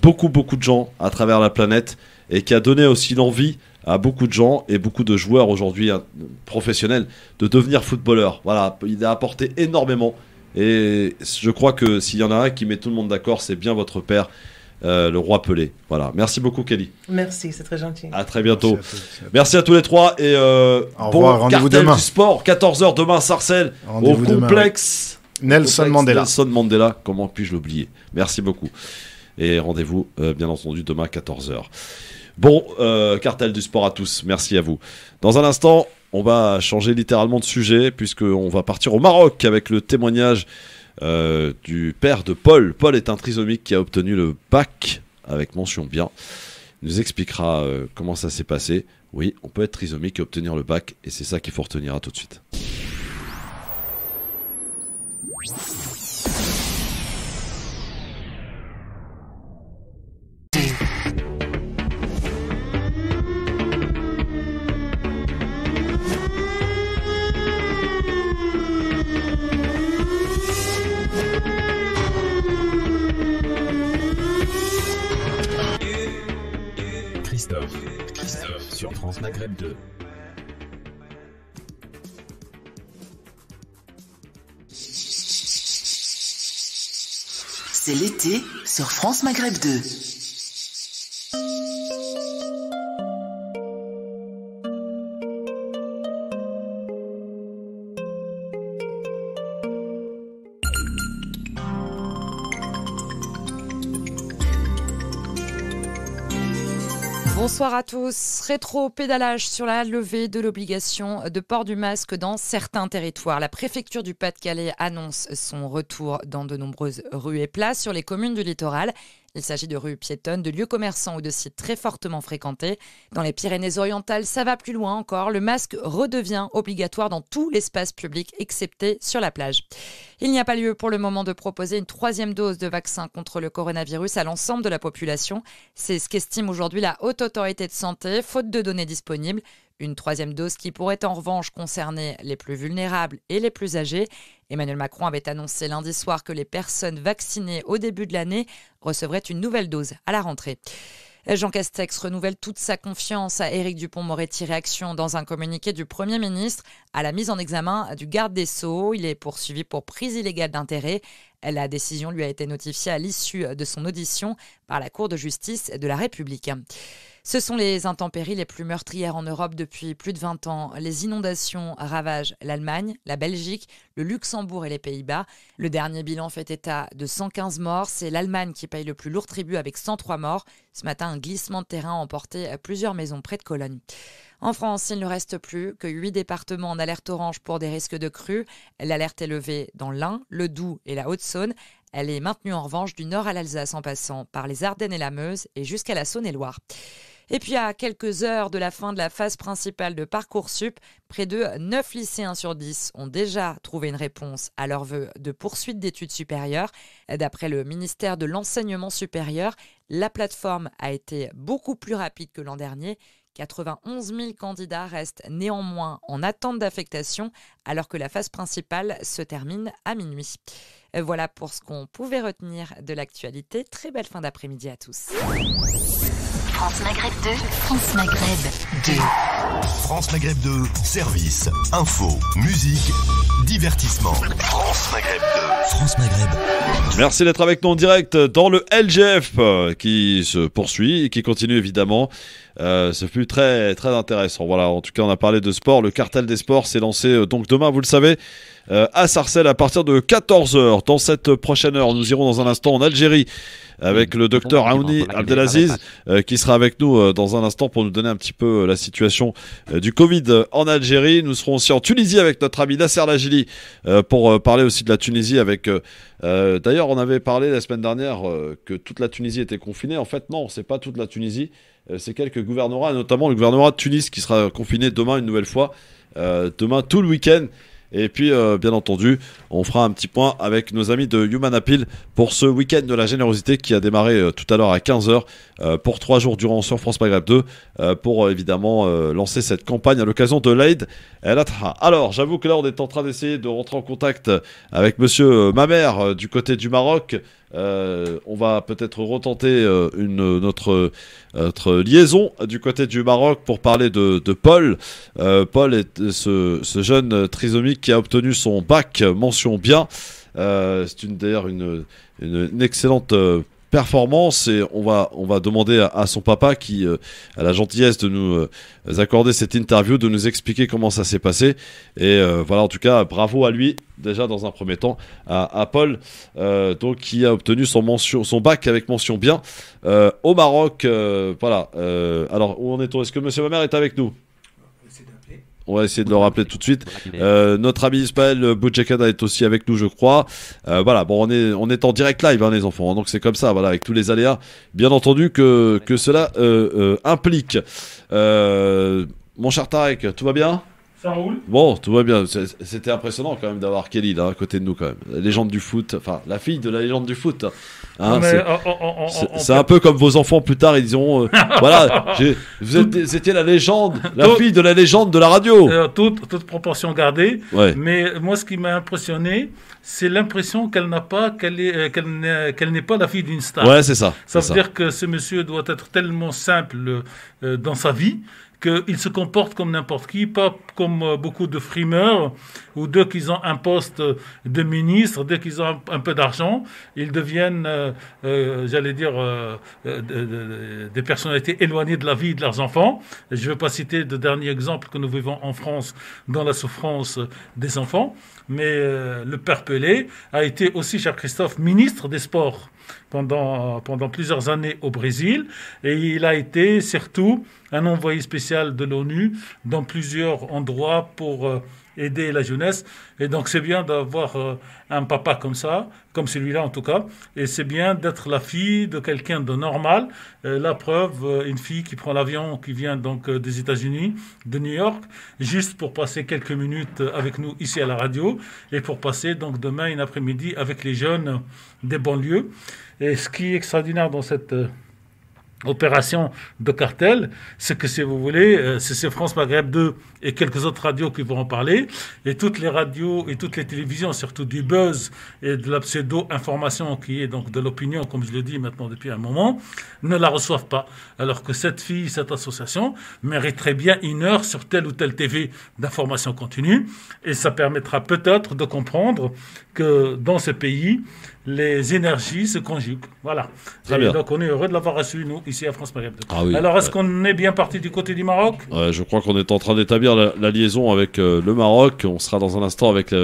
beaucoup de gens à travers la planète et qui a donné aussi l'envie à beaucoup de gens et beaucoup de joueurs aujourd'hui professionnels de devenir footballeurs. Voilà, il a apporté énormément et je crois que s'il y en a un qui met tout le monde d'accord, c'est bien votre père, le roi Pelé. Voilà, merci beaucoup Kelly. Merci, c'est très gentil. À très bientôt. Merci à tous les trois et bon cartel demain. Du sport, 14h demain Sarcelles au complexe Nelson Mandela. Nelson Mandela, comment puis-je l'oublier? Merci beaucoup. Et rendez-vous bien entendu demain 14h. Bon, cartel du sport à tous, merci à vous. Dans un instant, on va changer littéralement de sujet puisqu'on va partir au Maroc avec le témoignage du père de Paul. Paul est un trisomique qui a obtenu le bac avec mention bien. Il nous expliquera comment ça s'est passé. Oui, on peut être trisomique et obtenir le bac et c'est ça qu'il faut retenir. À tout de suite. Christophe sur France Maghreb 2. C'est l'été sur France Maghreb 2. Bonsoir à tous. Rétro-pédalage sur la levée de l'obligation de port du masque dans certains territoires. La préfecture du Pas-de-Calais annonce son retour dans de nombreuses rues et places sur les communes du littoral Il s'agit de rues piétonnes, de lieux commerçants ou de sites très fortement fréquentés. Dans les Pyrénées-Orientales, ça va plus loin encore. Le masque redevient obligatoire dans tout l'espace public, excepté sur la plage. Il n'y a pas lieu pour le moment de proposer une 3e dose de vaccin contre le coronavirus à l'ensemble de la population. C'est ce qu'estime aujourd'hui la Haute Autorité de Santé, faute de données disponibles. Une 3e dose qui pourrait en revanche concerner les plus vulnérables et les plus âgés. Emmanuel Macron avait annoncé lundi soir que les personnes vaccinées au début de l'année recevraient une nouvelle dose à la rentrée. Jean Castex renouvelle toute sa confiance à Éric Dupond-Moretti. Réaction dans un communiqué du Premier ministre à la mise en examen du garde des Sceaux. Il est poursuivi pour prise illégale d'intérêt. La décision lui a été notifiée à l'issue de son audition par la Cour de justice de la République. Ce sont les intempéries les plus meurtrières en Europe depuis plus de 20 ans. Les inondations ravagent l'Allemagne, la Belgique, le Luxembourg et les Pays-Bas. Le dernier bilan fait état de 115 morts. C'est l'Allemagne qui paye le plus lourd tribut avec 103 morts. Ce matin, un glissement de terrain a emporté plusieurs maisons près de Cologne. En France, il ne reste plus que 8 départements en alerte orange pour des risques de crues. L'alerte est levée dans l'Ain, le Doubs et la Haute-Saône. Elle est maintenue en revanche du nord à l'Alsace en passant par les Ardennes et la Meuse et jusqu'à la Saône-et-Loire. Et puis à quelques heures de la fin de la phase principale de Parcoursup, près de 9 lycéens sur 10 ont déjà trouvé une réponse à leur vœu de poursuite d'études supérieures. D'après le ministère de l'Enseignement supérieur, la plateforme a été beaucoup plus rapide que l'an dernier. 91 000 candidats restent néanmoins en attente d'affectation alors que la phase principale se termine à minuit. Voilà pour ce qu'on pouvait retenir de l'actualité. Très belle fin d'après-midi à tous. France Maghreb 2, France Maghreb 2. France Maghreb 2, service, info, musique, divertissement. France Maghreb 2. France Maghreb. Merci d'être avec nous en direct dans le LGF qui se poursuit et qui continue évidemment. Ce fut très très intéressant. Voilà, en tout cas on a parlé de sport. Le cartel des sports s'est lancé donc demain, vous le savez, à Sarcelles à partir de 14h. Dans cette prochaine heure, nous irons dans un instant en Algérie avec le docteur Aouni Abdelaziz qui sera avec nous dans un instant pour nous donner un petit peu la situation du Covid en Algérie. Nous serons aussi en Tunisie avec notre ami Nasser Lajili pour parler aussi de la Tunisie avec... D'ailleurs, on avait parlé la semaine dernière que toute la Tunisie était confinée. En fait, non, c'est pas toute la Tunisie. C'est quelques gouvernorats, notamment le gouvernorat de Tunis qui sera confiné demain une nouvelle fois. Demain, tout le week-end. Et puis, bien entendu, on fera un petit point avec nos amis de Human Appeal pour ce week-end de la générosité qui a démarré tout à l'heure à 15h pour 3 jours durant sur France Maghreb 2 pour évidemment lancer cette campagne à l'occasion de l'Aïd el-Adha. Alors, j'avoue que là, on est en train d'essayer de rentrer en contact avec monsieur Mamère du côté du Maroc. On va peut-être retenter notre liaison du côté du Maroc pour parler de Paul. Paul est ce jeune trisomique qui a obtenu son bac mention bien. C'est d'ailleurs une excellente performance et on va demander à son papa qui a la gentillesse de nous accorder cette interview, de nous expliquer comment ça s'est passé et voilà, en tout cas bravo à lui déjà dans un premier temps à Paul donc qui a obtenu son bac avec mention bien au Maroc. Voilà, alors où en est-on? Est-ce que monsieur Mamère est avec nous? On va essayer de le rappeler tout de suite. Notre ami Ismaël Boudjekada est aussi avec nous, je crois. Voilà, bon, on est en direct live, hein, les enfants. Donc c'est comme ça, voilà, avec tous les aléas, bien entendu, que cela implique. Mon cher Tarek, tout va bien? Ça roule. Bon, tout va bien. C'était impressionnant quand même d'avoir Kelly là à côté de nous quand même. La légende du foot, enfin la fille de la légende du foot. Hein, c'est un peu comme vos enfants plus tard, ils diront voilà, vous étiez la légende, la fille de la légende de la radio. Toute proportion gardée. Ouais. Mais moi, ce qui m'a impressionné, c'est l'impression qu'elle n'a pas, qu'elle n'est pas la fille d'une star. Ouais, c'est ça. Ça veut dire que ce monsieur doit être tellement simple dans sa vie qu'il se comporte comme n'importe qui, pas comme beaucoup de frimeurs, où dès qu'ils ont un poste de ministre, dès qu'ils ont un peu d'argent, ils deviennent, j'allais dire, des personnalités éloignées de la vie de leurs enfants. Je ne vais pas citer de dernier exemple que nous vivons en France dans la souffrance des enfants, mais le père Pelé a été aussi, cher Christophe, ministre des Sports pendant plusieurs années au Brésil, et il a été surtout un envoyé spécial de l'ONU dans plusieurs endroits pour aider la jeunesse. Et donc c'est bien d'avoir un papa comme ça, comme celui-là en tout cas. Et c'est bien d'être la fille de quelqu'un de normal. La preuve, une fille qui prend l'avion, qui vient donc des États-Unis, de New York, juste pour passer quelques minutes avec nous ici à la radio et pour passer donc demain une après-midi avec les jeunes des banlieues. Et ce qui est extraordinaire dans cette opération de cartel, c'est que si vous voulez, c'est France Maghreb 2 et quelques autres radios qui vont en parler, et toutes les radios et toutes les télévisions, surtout du buzz et de la pseudo-information qui est donc de l'opinion, comme je le dis maintenant depuis un moment, ne la reçoivent pas. Alors que cette fille, cette association, mériterait bien 1 heure sur telle ou telle TV d'information continue, et ça permettra peut-être de comprendre que dans ce pays, les énergies se conjuguent. Voilà. Très bien. Donc on est heureux de l'avoir reçu, nous, ici à France Maghreb 2. Ah oui. Alors, est-ce qu'on est bien parti du côté du Maroc? Je crois qu'on est en train d'établir la liaison avec le Maroc. On sera dans un instant avec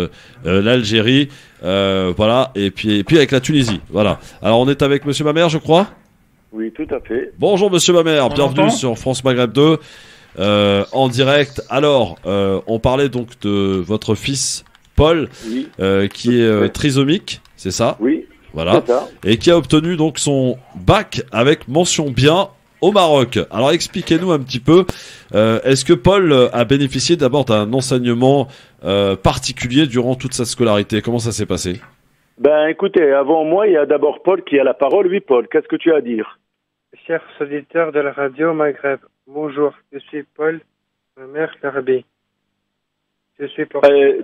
l'Algérie. Voilà. Et puis avec la Tunisie. Voilà. Alors, on est avec Monsieur Mamère, je crois. Oui, tout à fait. Bonjour Monsieur Mamère. Bienvenue sur France Maghreb 2 en direct. Alors, on parlait donc de votre fils Paul, Oui. qui est trisomique, c'est ça? Oui. Voilà. C'est ça. Et qui a obtenu donc son bac avec mention bien au Maroc. Alors expliquez-nous un petit peu, est-ce que Paul a bénéficié d'abord d'un enseignement particulier durant toute sa scolarité? Comment ça s'est passé? Ben écoutez, avant moi, il y a d'abord Paul qui a la parole. Oui, Paul, qu'est-ce que tu as à dire? Chers auditeurs de la radio Maghreb, bonjour, je suis Paul, ma mère Larbi. Je suis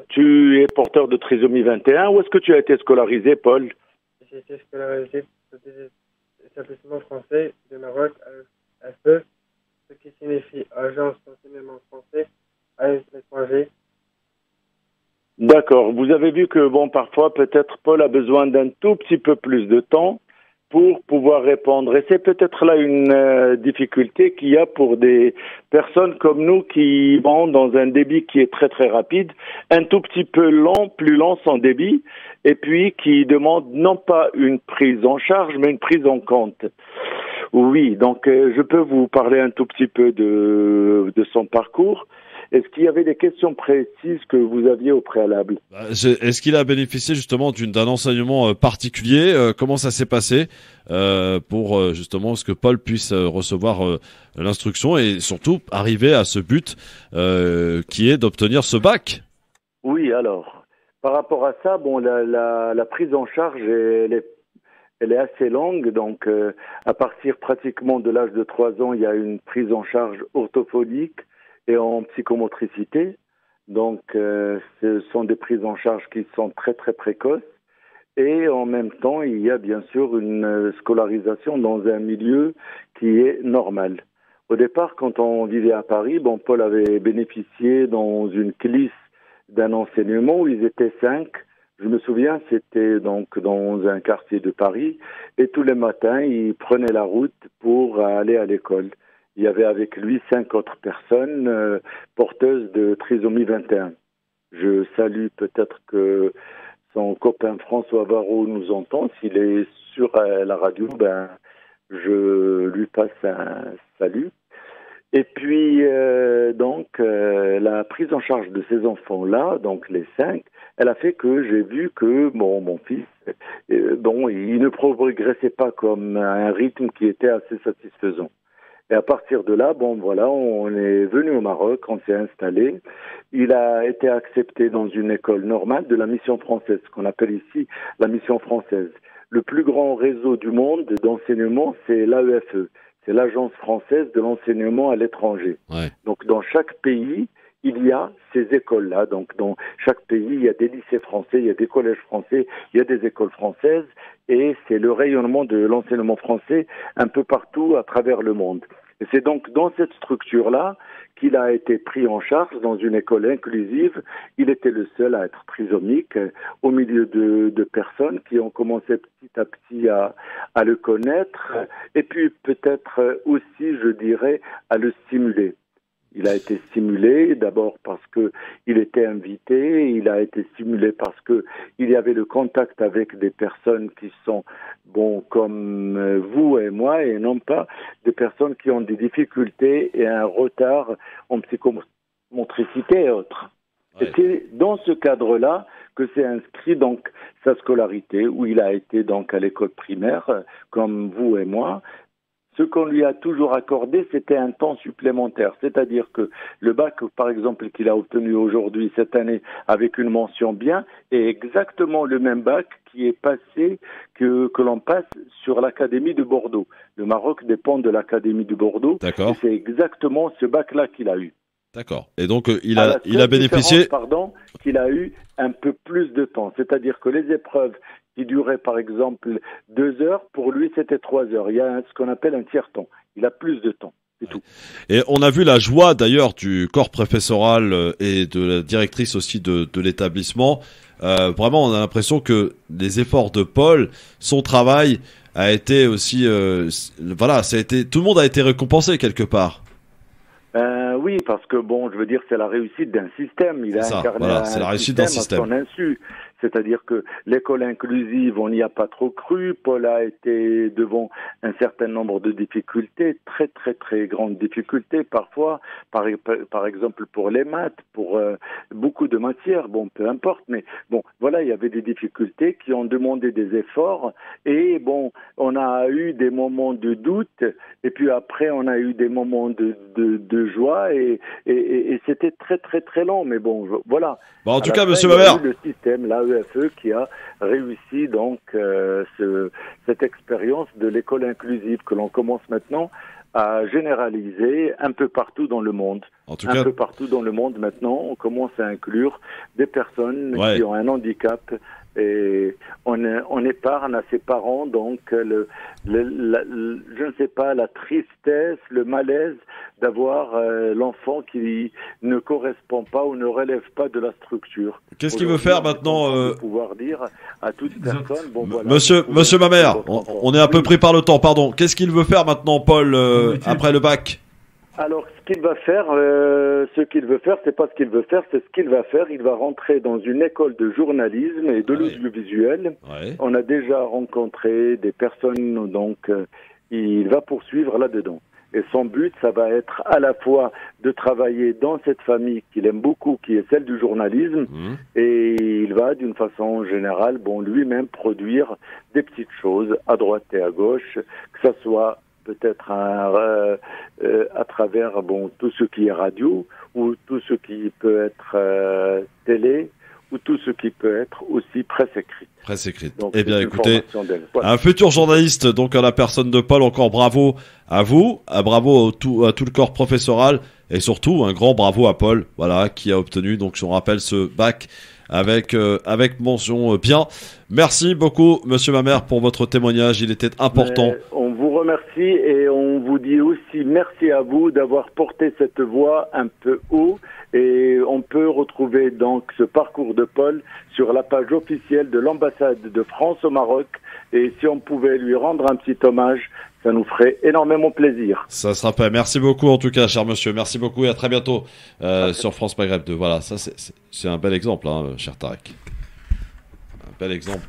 tu es porteur de trisomie 21. Où est-ce que tu as été scolarisé, Paul? J'ai été scolarisé dans des établissements français du Maroc, AFE, ce qui signifie Agence d'enseignement français à l'étranger. D'accord. Vous avez vu que, bon, parfois, peut-être Paul a besoin d'un tout petit peu plus de temps pour pouvoir répondre. Et c'est peut-être là une difficulté qu'il y a pour des personnes comme nous qui vont dans un débit qui est très très rapide, un tout petit peu lent, plus lent son débit, et puis qui demande non pas une prise en charge, mais une prise en compte. Oui, donc je peux vous parler un tout petit peu de son parcours. Est-ce qu'il y avait des questions précises que vous aviez au préalable? Est-ce qu'il a bénéficié justement d'un enseignement particulier? Comment ça s'est passé pour justement ce que Paul puisse recevoir l'instruction et surtout arriver à ce but qui est d'obtenir ce bac? Oui, alors, par rapport à ça, bon, la prise en charge, elle est assez longue. Donc, à partir pratiquement de l'âge de 3 ans, il y a une prise en charge orthophonique et en psychomotricité. Donc, ce sont des prises en charge qui sont très, très précoces. Et en même temps, il y a bien sûr une scolarisation dans un milieu qui est normal. Au départ, quand on vivait à Paris, bon, Paul avait bénéficié dans une clisse d'un enseignement où ils étaient 5. Je me souviens, c'était donc dans un quartier de Paris. Et tous les matins, il prenait la route pour aller à l'école. Il y avait avec lui 5 autres personnes porteuses de trisomie 21. Je salue peut-être que son copain François Varro nous entend. S'il est sur la radio, ben, je lui passe un salut. Et puis, la prise en charge de ces enfants-là, donc les 5, elle a fait que j'ai vu que mon fils, il ne progressait pas comme à un rythme qui était assez satisfaisant. Et à partir de là, on est venu au Maroc, on s'est installé. Il a été accepté dans une école normale de la mission française, ce qu'on appelle ici la mission française. Le plus grand réseau du monde d'enseignement, c'est l'AEFE. C'est l'Agence française de l'enseignement à l'étranger. Ouais. Donc, dans chaque pays, il y a ces écoles-là. Donc, dans chaque pays, il y a des lycées français, il y a des collèges français, il y a des écoles françaises. Et c'est le rayonnement de l'enseignement français un peu partout à travers le monde. Et c'est donc dans cette structure-là qu'il a été pris en charge dans une école inclusive. Il était le seul à être trisomique au milieu de personnes qui ont commencé petit à petit à le connaître et puis peut-être aussi, je dirais, à le stimuler. Il a été stimulé d'abord parce que il était invité, il a été stimulé parce que il y avait le contact avec des personnes qui sont comme vous et moi et non pas des personnes qui ont des difficultés et un retard en psychomotricité et autres. Ouais. Et c'est dans ce cadre-là que c'est inscrit donc sa scolarité, où il a été donc à l'école primaire, comme vous et moi. Ce qu'on lui a toujours accordé, c'était un temps supplémentaire. C'est-à-dire que le bac, par exemple, qu'il a obtenu aujourd'hui, cette année, avec une mention bien, est exactement le même bac qui est passé, que l'on passe sur l'Académie de Bordeaux. Le Maroc dépend de l'Académie de Bordeaux. D'accord. Et c'est exactement ce bac-là qu'il a eu. D'accord. Et donc, il a bénéficié... Pardon, qu'il a eu un peu plus de temps. C'est-à-dire que les épreuves qui duraient, par exemple, 2 heures, pour lui, c'était 3 heures. Il y a ce qu'on appelle un tiers-temps. Il a plus de temps. C'est tout. Et on a vu la joie, d'ailleurs, du corps professoral et de la directrice aussi de l'établissement. Vraiment, on a l'impression que les efforts de Paul, son travail a été aussi... voilà, ça a été, tout le monde a été récompensé quelque part. Oui, parce que bon, je veux dire, c'est la réussite d'un système. Il a incarné voilà, c'est la réussite d'un système. À son insu. C'est-à-dire que l'école inclusive, on n'y a pas trop cru. Paul a été devant un certain nombre de difficultés, très très très grandes difficultés parfois, par exemple pour les maths, pour beaucoup de matières, bon, peu importe, mais bon, voilà, il y avait des difficultés qui ont demandé des efforts, et bon, on a eu des moments de doute, et puis après on a eu des moments de joie, et c'était très très très long, mais bon, voilà. Bon, en tout cas, monsieur Mamère, le système, l'AEFE, qui a réussi donc cette expérience de l'école inclusive que l'on commence maintenant à généraliser un peu partout dans le monde. En tout cas, peu partout dans le monde maintenant, on commence à inclure des personnes qui ont un handicap, et on épargne à ses parents donc je ne sais pas, la tristesse, le malaise d'avoir l'enfant qui ne correspond pas ou ne relève pas de la structure. Qu'est-ce qu'il veut faire maintenant pouvoir dire à toute personne, bon, voilà, Monsieur Mamère, on est un peu pris par le temps, pardon. Qu'est-ce qu'il veut faire maintenant, Paul, après le bac? Alors, ce qu'il va faire, c'est pas ce qu'il veut faire, c'est ce qu'il va faire. Il va rentrer dans une école de journalisme et de l'audiovisuel. Ouais. On a déjà rencontré des personnes, donc il va poursuivre là-dedans. Et son but, ça va être à la fois de travailler dans cette famille qu'il aime beaucoup, qui est celle du journalisme, et il va, d'une façon générale, lui-même produire des petites choses à droite et à gauche, que ça soit peut-être à travers tout ce qui est radio, ou tout ce qui peut être télé, ou tout ce qui peut être aussi presse écrite. Presse écrite. Donc, eh bien, écoutez, un futur journaliste, donc à la personne de Paul, encore bravo à vous, bravo à tout le corps professoral, et surtout un grand bravo à Paul, voilà, qui a obtenu, donc je rappelle, ce bac avec mention bien. Merci beaucoup, monsieur Mamère, pour votre témoignage, il était important. On vous remercie et on vous dit aussi merci à vous d'avoir porté cette voix un peu haut, et on peut retrouver donc ce parcours de Paul sur la page officielle de l'ambassade de France au Maroc, et si on pouvait lui rendre un petit hommage, ça nous ferait énormément plaisir. Ça sera fait. Merci beaucoup en tout cas, cher monsieur. Merci beaucoup et à très bientôt sur France Maghreb 2. Voilà, ça c'est un bel exemple, hein, cher Tarek. Un bel exemple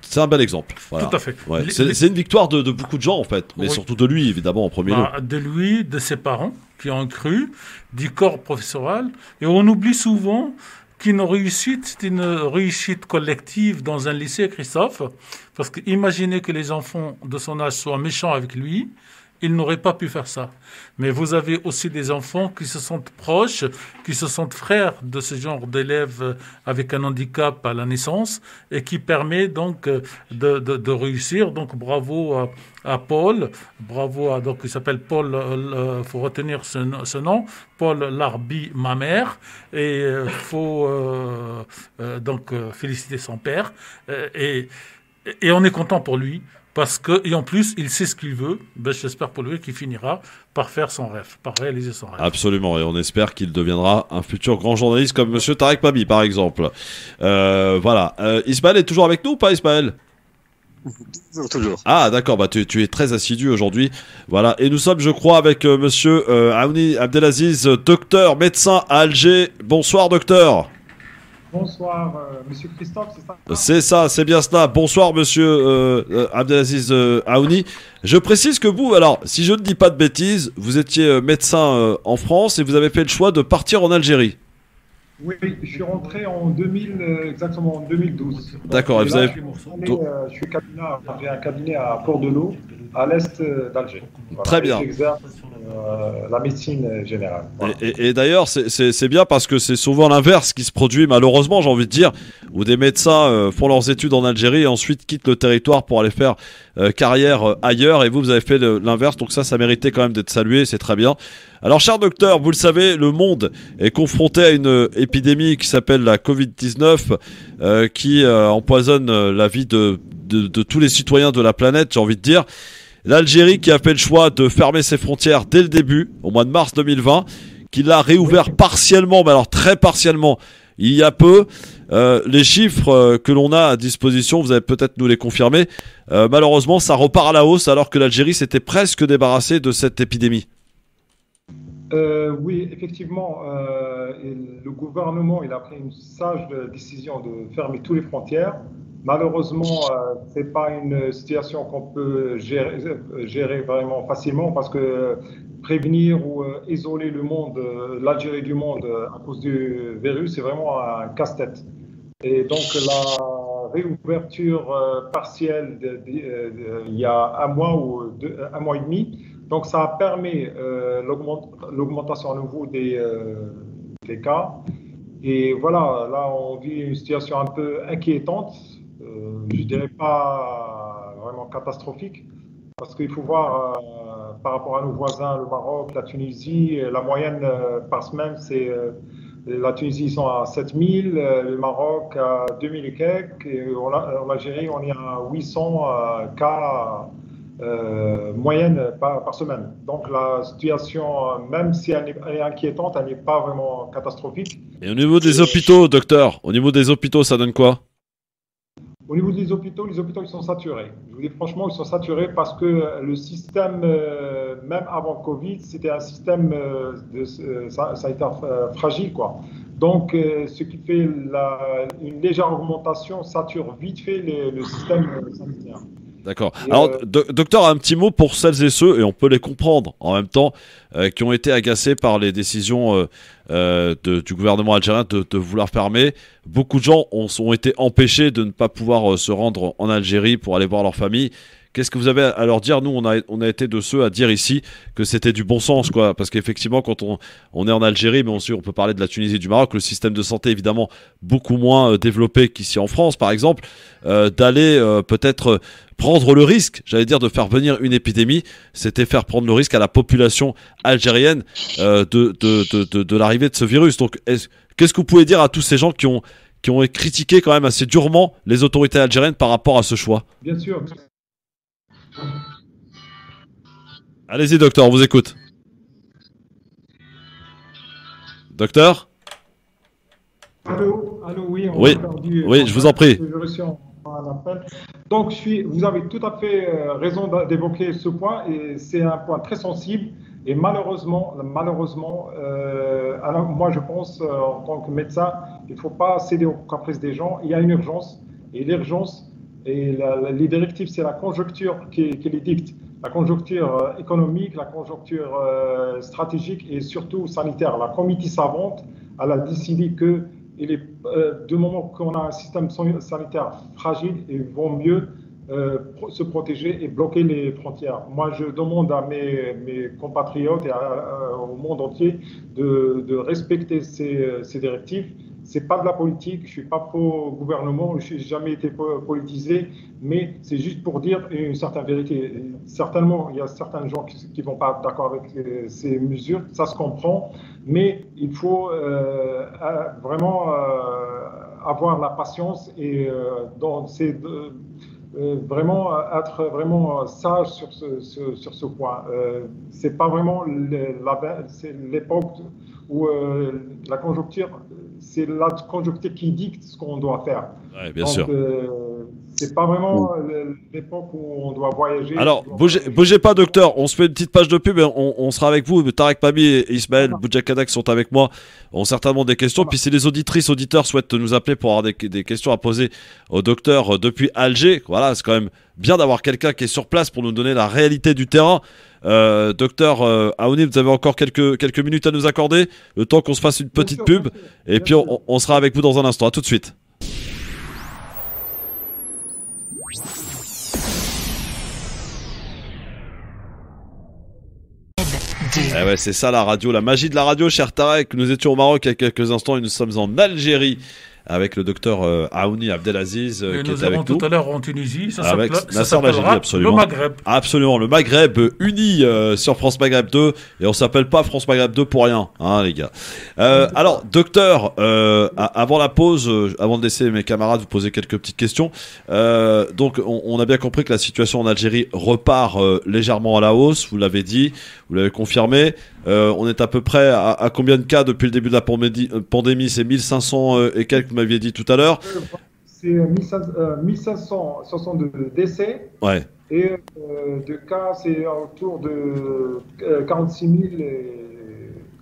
c'est un bel exemple. Voilà. Tout à fait. Ouais. C'est une victoire de beaucoup de gens en fait, mais surtout de lui évidemment en premier lieu. De lui, de ses parents qui ont cru, du corps professoral, et on oublie souvent qu'une réussite, c'est une réussite collective dans un lycée, Christophe, parce que imaginez que les enfants de son âge soient méchants avec lui, il n'aurait pas pu faire ça. Mais vous avez aussi des enfants qui se sentent proches, qui se sentent frères de ce genre d'élèves avec un handicap à la naissance, et qui permet donc de réussir. Donc bravo à Paul, bravo à, donc il s'appelle Paul, faut retenir ce nom, Paul Larbi Mamère, et faut donc féliciter son père, et on est content pour lui. Parce que, et en plus, il sait ce qu'il veut. J'espère pour lui qu'il finira par faire son rêve, par réaliser son rêve. Absolument, et on espère qu'il deviendra un futur grand journaliste comme monsieur Tarek Pabi, par exemple. Voilà. Ismaël est toujours avec nous ou pas, Ismaël ? Toujours. Ah, d'accord, tu es très assidu aujourd'hui. Voilà, et nous sommes, je crois, avec monsieur Aouni Abdelaziz, docteur, médecin à Alger. Bonsoir, docteur. Bonsoir, Monsieur Christophe, c'est ça? C'est ça, c'est bien cela. Bonsoir, monsieur Abdelaziz Aouni. Je précise que vous, alors, si je ne dis pas de bêtises, vous étiez médecin en France et vous avez fait le choix de partir en Algérie. Oui, je suis rentré en 2000, exactement en 2012. D'accord, et vous là, avez... j'ai un cabinet à Port-de-Loup, à l'est d'Alger. Voilà, Très bien. J'exerce la médecine générale. Voilà. Et d'ailleurs, c'est bien parce que c'est souvent l'inverse qui se produit, malheureusement, j'ai envie de dire, où des médecins font leurs études en Algérie et ensuite quittent le territoire pour aller faire carrière ailleurs. Et vous avez fait l'inverse, donc ça méritait quand même d'être salué, c'est très bien. Alors, cher docteur, vous le savez, le monde est confronté à une épidémie qui s'appelle la Covid-19, qui empoisonne la vie de tous les citoyens de la planète, j'ai envie de dire. L'Algérie qui a fait le choix de fermer ses frontières dès le début, au mois de mars 2020, qui l'a réouvert partiellement, mais alors très partiellement, il y a peu. Les chiffres que l'on a à disposition, vous allez peut-être nous les confirmer, malheureusement ça repart à la hausse alors que l'Algérie s'était presque débarrassée de cette épidémie. Oui, effectivement, le gouvernement il a pris une sage décision de fermer toutes les frontières. Malheureusement, ce n'est pas une situation qu'on peut gérer vraiment facilement parce que prévenir ou isoler le monde, l'Algérie du monde à cause du virus, c'est vraiment un casse-tête. Et donc la réouverture partielle il y a un mois ou un mois et demi, donc ça permet l'augmentation à nouveau des cas. Et voilà, là on vit une situation un peu inquiétante. Je dirais pas vraiment catastrophique, parce qu'il faut voir par rapport à nos voisins, le Maroc, la Tunisie, la moyenne par semaine, c'est la Tunisie, ils sont à 7000, le Maroc à 2000 et quelques, et en Algérie, on est à 800 cas moyenne par semaine. Donc la situation, même si elle est inquiétante, elle n'est pas vraiment catastrophique. Et au niveau des hôpitaux, docteur, au niveau des hôpitaux, ça donne quoi? Au niveau des hôpitaux, les hôpitaux ils sont saturés. Je vous dis franchement, ils sont saturés parce que le système, même avant Covid, c'était un système sanitaire fragile, quoi. Donc, ce qui fait une légère augmentation sature vite fait le système sanitaire. D'accord. Alors, docteur, un petit mot pour celles et ceux, et on peut les comprendre en même temps, qui ont été agacés par les décisions du gouvernement algérien de vouloir fermer. Beaucoup de gens ont été empêchés de ne pas pouvoir se rendre en Algérie pour aller voir leur famille. Qu'est-ce que vous avez à leur dire? Nous, on a été de ceux à dire ici que c'était du bon sens, quoi. Parce qu'effectivement, quand on est en Algérie, mais on peut parler de la Tunisie et du Maroc, le système de santé est évidemment beaucoup moins développé qu'ici en France, par exemple, d'aller peut-être prendre le risque, j'allais dire, de faire venir une épidémie, c'était faire prendre le risque à la population algérienne de l'arrivée de ce virus. Donc, qu'est-ce que vous pouvez dire à tous ces gens qui ont critiqué quand même assez durement les autorités algériennes par rapport à ce choix? Bien sûr. Allez-y, docteur, on vous écoute. Docteur? Allô, oui, oui, oui, je vous en prie. Donc, vous avez tout à fait raison d'évoquer ce point, et c'est un point très sensible. Et malheureusement, alors moi je pense en tant que médecin, il ne faut pas céder aux caprices des gens. Il y a une urgence, et l'urgence, et les directives, c'est la conjoncture qui les dicte. La conjoncture économique, la conjoncture stratégique et surtout sanitaire. La comité savante, elle a décidé que du moment qu'on a un système sanitaire fragile, il vaut mieux se protéger et bloquer les frontières. Moi, je demande à mes compatriotes et au monde entier de respecter ces directives. C'est pas de la politique, je suis pas pro-gouvernement, je n'ai jamais été politisé, mais c'est juste pour dire une certaine vérité. Certainement, il y a certains gens qui ne vont pas être d'accord avec ces mesures, ça se comprend, mais il faut vraiment avoir la patience et vraiment être vraiment sage sur ce point. C'est pas vraiment l'époque où la conjoncture, c'est la conjoncture qui dicte ce qu'on doit faire. Ouais, bien sûr. C'est pas vraiment l'époque où on doit voyager. Alors, bougez pas, docteur. On se fait une petite page de pub et on sera avec vous. Tarek Pami et Ismaël Boudjakadak sont avec moi. Ont certainement des questions. Puis si les auditeurs souhaitent nous appeler pour avoir des questions à poser au docteur depuis Alger, voilà, c'est quand même bien d'avoir quelqu'un qui est sur place pour nous donner la réalité du terrain. Docteur Aouni, vous avez encore quelques minutes à nous accorder, le temps qu'on se fasse une petite pub. Et puis on sera avec vous dans un instant. À tout de suite. Eh ouais, c'est ça la radio, la magie de la radio, cher Tarek. Nous étions au Maroc il y a quelques instants et nous sommes en Algérie avec le docteur Aouni Abdelaziz qui est avec nous. Nous avons tout à l'heure en Tunisie, ça avec Nasser Lajili, absolument. Le Maghreb. Absolument, le Maghreb uni sur France Maghreb 2 et on s'appelle pas France Maghreb 2 pour rien, hein les gars. Alors, docteur, avant la pause, avant de laisser mes camarades vous poser quelques petites questions, donc on a bien compris que la situation en Algérie repart légèrement à la hausse, vous l'avez dit, vous l'avez confirmé. On est à peu près à combien de cas depuis le début de la pandémie? C'est 1500 et quelques, vous m'aviez dit tout à l'heure. C'est 1562 décès. Ouais. Et de cas, c'est autour de 46 000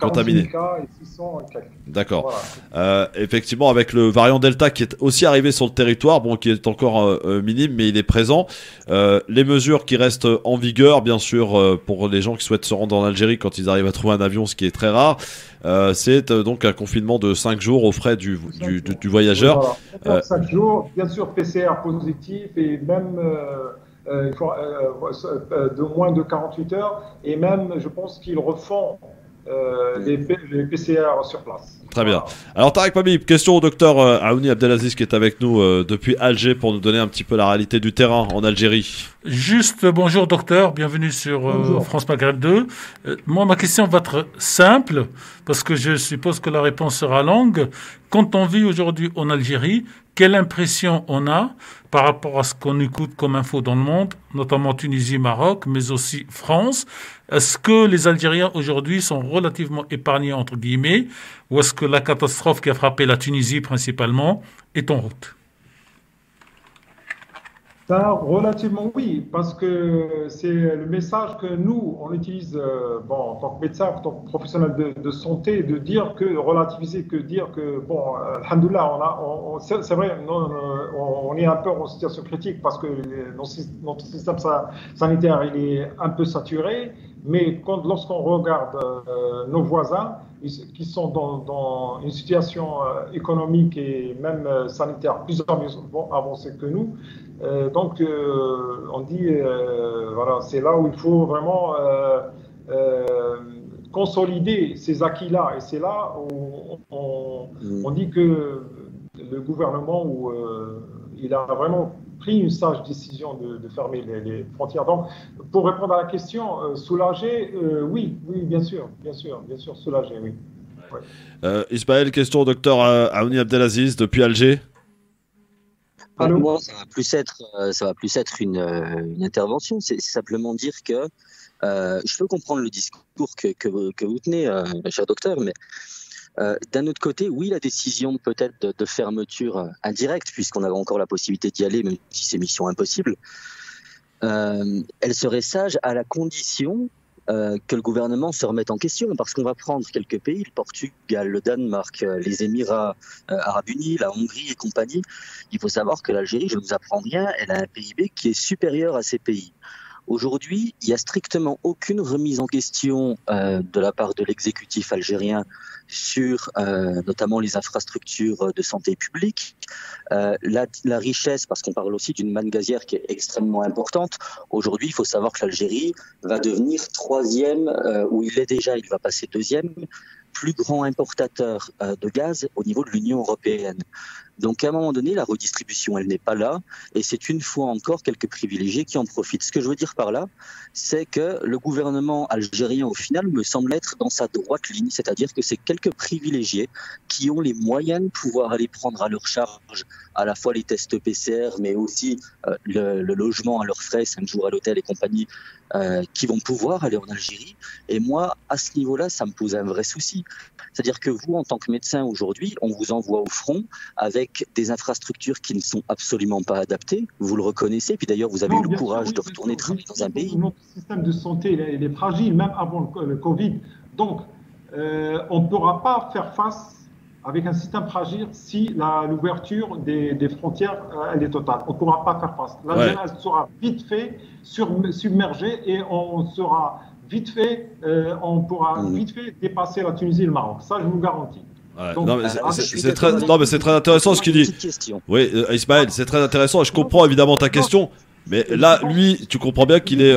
contaminés. Cas et 600 et quelques. D'accord. Voilà. Effectivement, avec le variant Delta qui est aussi arrivé sur le territoire, bon, qui est encore minime, mais il est présent. Les mesures qui restent en vigueur, bien sûr, pour les gens qui souhaitent se rendre en Algérie quand ils arrivent à trouver un avion, ce qui est très rare, c'est donc un confinement de 5 jours aux frais du voyageur. Voilà. 5 jours, bien sûr, PCR positif et même il faut, de moins de 48 heures. Et même, je pense qu'ils refont les PCR sur place. Très bien. Alors Tarek Pami, question au docteur Aouni Abdelaziz qui est avec nous depuis Alger pour nous donner un petit peu la réalité du terrain en Algérie. Juste bonjour docteur, bienvenue sur France Maghreb 2. Moi ma question va être simple parce que je suppose que la réponse sera longue. Quand on vit aujourd'hui en Algérie, quelle impression on a par rapport à ce qu'on écoute comme info dans le monde, notamment Tunisie, Maroc, mais aussi France? Est-ce que les Algériens aujourd'hui sont relativement épargnés entre guillemets, ou est-ce que la catastrophe qui a frappé la Tunisie principalement est en route? Ça, relativement oui, parce que c'est le message que nous, on utilise en tant que médecin, en tant que professionnel de santé, de dire que, relativiser, que dire que, bon, alhamdoulilah, c'est vrai, on est un peu en situation critique parce que notre système sanitaire, il est un peu saturé, mais lorsqu'on regarde nos voisins, qui sont dans une situation économique et même sanitaire plus avancée que nous, donc on dit, voilà, c'est là où il faut vraiment consolider ces acquis-là. Et c'est là où on dit que le gouvernement, il a vraiment pris une sage décision de fermer les frontières. Donc, pour répondre à la question, soulager, oui, bien sûr, soulager, oui. Ouais. Ismaël, question au docteur Aouni Abdelaziz depuis Alger. Pour moi, ça va plus être une intervention. C'est simplement dire que je peux comprendre le discours que vous tenez, cher docteur, mais d'un autre côté, oui, la décision peut-être de fermeture indirecte, puisqu'on avait encore la possibilité d'y aller, même si c'est mission impossible, elle serait sage à la condition que le gouvernement se remette en question, parce qu'on va prendre quelques pays, le Portugal, le Danemark, les Émirats arabes unis, la Hongrie et compagnie. Il faut savoir que l'Algérie, je ne vous apprends rien, elle a un PIB qui est supérieur à ces pays. Aujourd'hui, il n'y a strictement aucune remise en question de la part de l'exécutif algérien sur notamment les infrastructures de santé publique, la richesse, parce qu'on parle aussi d'une manne gazière qui est extrêmement importante. Aujourd'hui, il faut savoir que l'Algérie va devenir troisième, où il est déjà, il va passer deuxième, plus grand importateur de gaz au niveau de l'Union européenne. Donc, à un moment donné, la redistribution, elle n'est pas là. Et c'est une fois encore quelques privilégiés qui en profitent. Ce que je veux dire par là, c'est que le gouvernement algérien, au final, me semble être dans sa droite ligne. C'est-à-dire que c'est quelques privilégiés qui ont les moyens de pouvoir aller prendre à leur charge à la fois les tests PCR, mais aussi le logement à leurs frais, 5 jours à l'hôtel et compagnie, qui vont pouvoir aller en Algérie. Et moi, à ce niveau-là, ça me pose un vrai souci. C'est-à-dire que vous, en tant que médecin aujourd'hui, on vous envoie au front avec des infrastructures qui ne sont absolument pas adaptées. Vous le reconnaissez. Puis d'ailleurs, vous avez eu le courage de retourner travailler dans un pays. Notre système de santé il est fragile, même avant le Covid. Donc, on ne pourra pas faire face avec un système fragile si l'ouverture des frontières elle est totale. On ne pourra pas faire face. L'Algérie sera vite fait submergée et on sera on pourra vite fait dépasser la Tunisie et le Maroc. Ça, je vous garantis. Ouais. Donc, c'est très intéressant ce qu'il dit. Oui, Ismaël, c'est très intéressant. Je comprends évidemment ta question. Mais là, lui, tu comprends bien qu'il est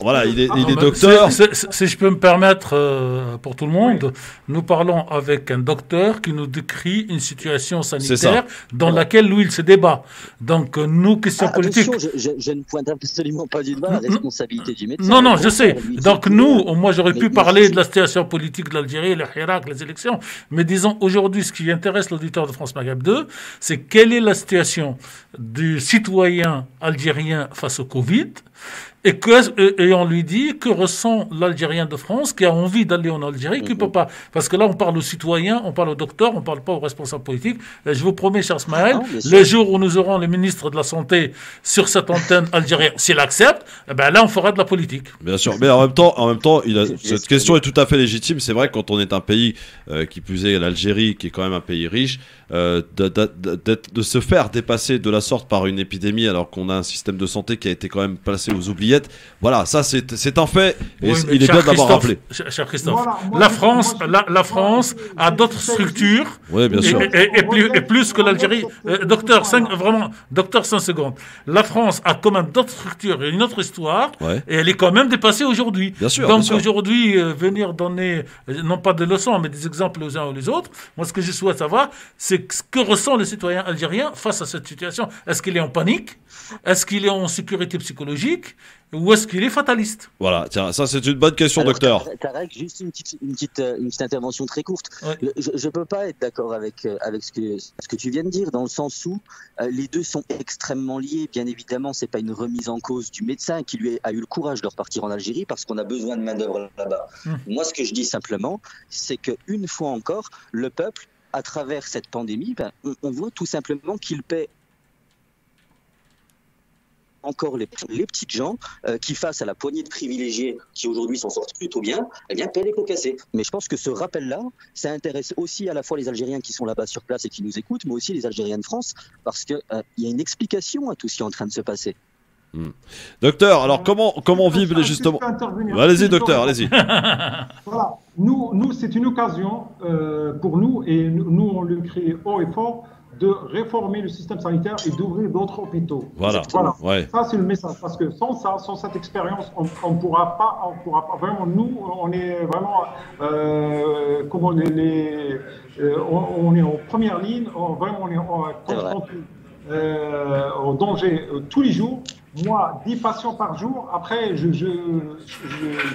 voilà, il est docteur. Si je peux me permettre, pour tout le monde, nous parlons avec un docteur qui nous décrit une situation sanitaire dans laquelle lui il se débat. Donc nous, question politique. Je ne pointe absolument pas du doigt la responsabilité du médecin. Non, je sais. Donc nous, moi j'aurais pu parler de la situation politique de l'Algérie, le Hirak, les élections. Mais disons aujourd'hui, ce qui intéresse l'auditeur de France Maghreb 2, c'est quelle est la situation du citoyen algérien face au Covid et on lui dit que ressent l'Algérien de France qui a envie d'aller en Algérie, qui ne peut pas. Parce que là, on parle aux citoyens, on parle aux docteurs, on ne parle pas aux responsables politiques. Et je vous promets, cher Smaël, le jour où nous aurons le ministre de la Santé sur cette antenne algérienne, s'il accepte, là, on fera de la politique. Bien sûr, mais en même temps cette question est tout à fait légitime. C'est vrai que quand on est un pays, qui plus est l'Algérie, qui est quand même un pays riche, de se faire dépasser de la sorte par une épidémie alors qu'on a un système de santé qui a été quand même placé aux oubliettes. Voilà, ça c'est un fait et il est bien d'avoir rappelé. Cher Christophe, la France a d'autres structures et plus que l'Algérie. Docteur, 5 secondes. La France a quand même d'autres structures et une autre histoire et elle est quand même dépassée aujourd'hui. Donc aujourd'hui, venir donner, non pas des leçons, mais des exemples aux uns ou les autres, moi ce que je souhaite savoir, c'est ce que ressent le citoyen algérien face à cette situation. Est-ce qu'il est en panique? Est-ce qu'il est en sécurité psychologique? Ou est-ce qu'il est fataliste? Voilà, tiens, ça c'est une bonne question, docteur. Tarek, juste une petite intervention très courte. Ouais. Je ne peux pas être d'accord avec ce que tu viens de dire, dans le sens où les deux sont extrêmement liés. Bien évidemment, ce n'est pas une remise en cause du médecin qui lui a eu le courage de repartir en Algérie parce qu'on a besoin de main-d'œuvre là-bas. Moi, ce que je dis simplement, c'est qu'une fois encore, le peuple, à travers cette pandémie, on voit tout simplement qu'il paie encore les petites gens qui, face à la poignée de privilégiés qui aujourd'hui s'en sortent plutôt bien, paient les pots cassés. Mais je pense que ce rappel-là, ça intéresse aussi à la fois les Algériens qui sont là-bas sur place et qui nous écoutent, mais aussi les Algériens de France, parce qu'il y a une explication à tout ce qui est en train de se passer. Docteur, alors comment vivent justement... Allez-y, docteur, allez-y. Voilà, nous c'est une occasion pour nous, et nous on le crie haut et fort, de réformer le système sanitaire et d'ouvrir d'autres hôpitaux. Voilà. Ouais. Ça, c'est le message. Parce que sans cette expérience, on pourra pas vraiment, nous, on est vraiment, on est en première ligne, on est confronté au danger tous les jours. Moi, 10 patients par jour. Après, je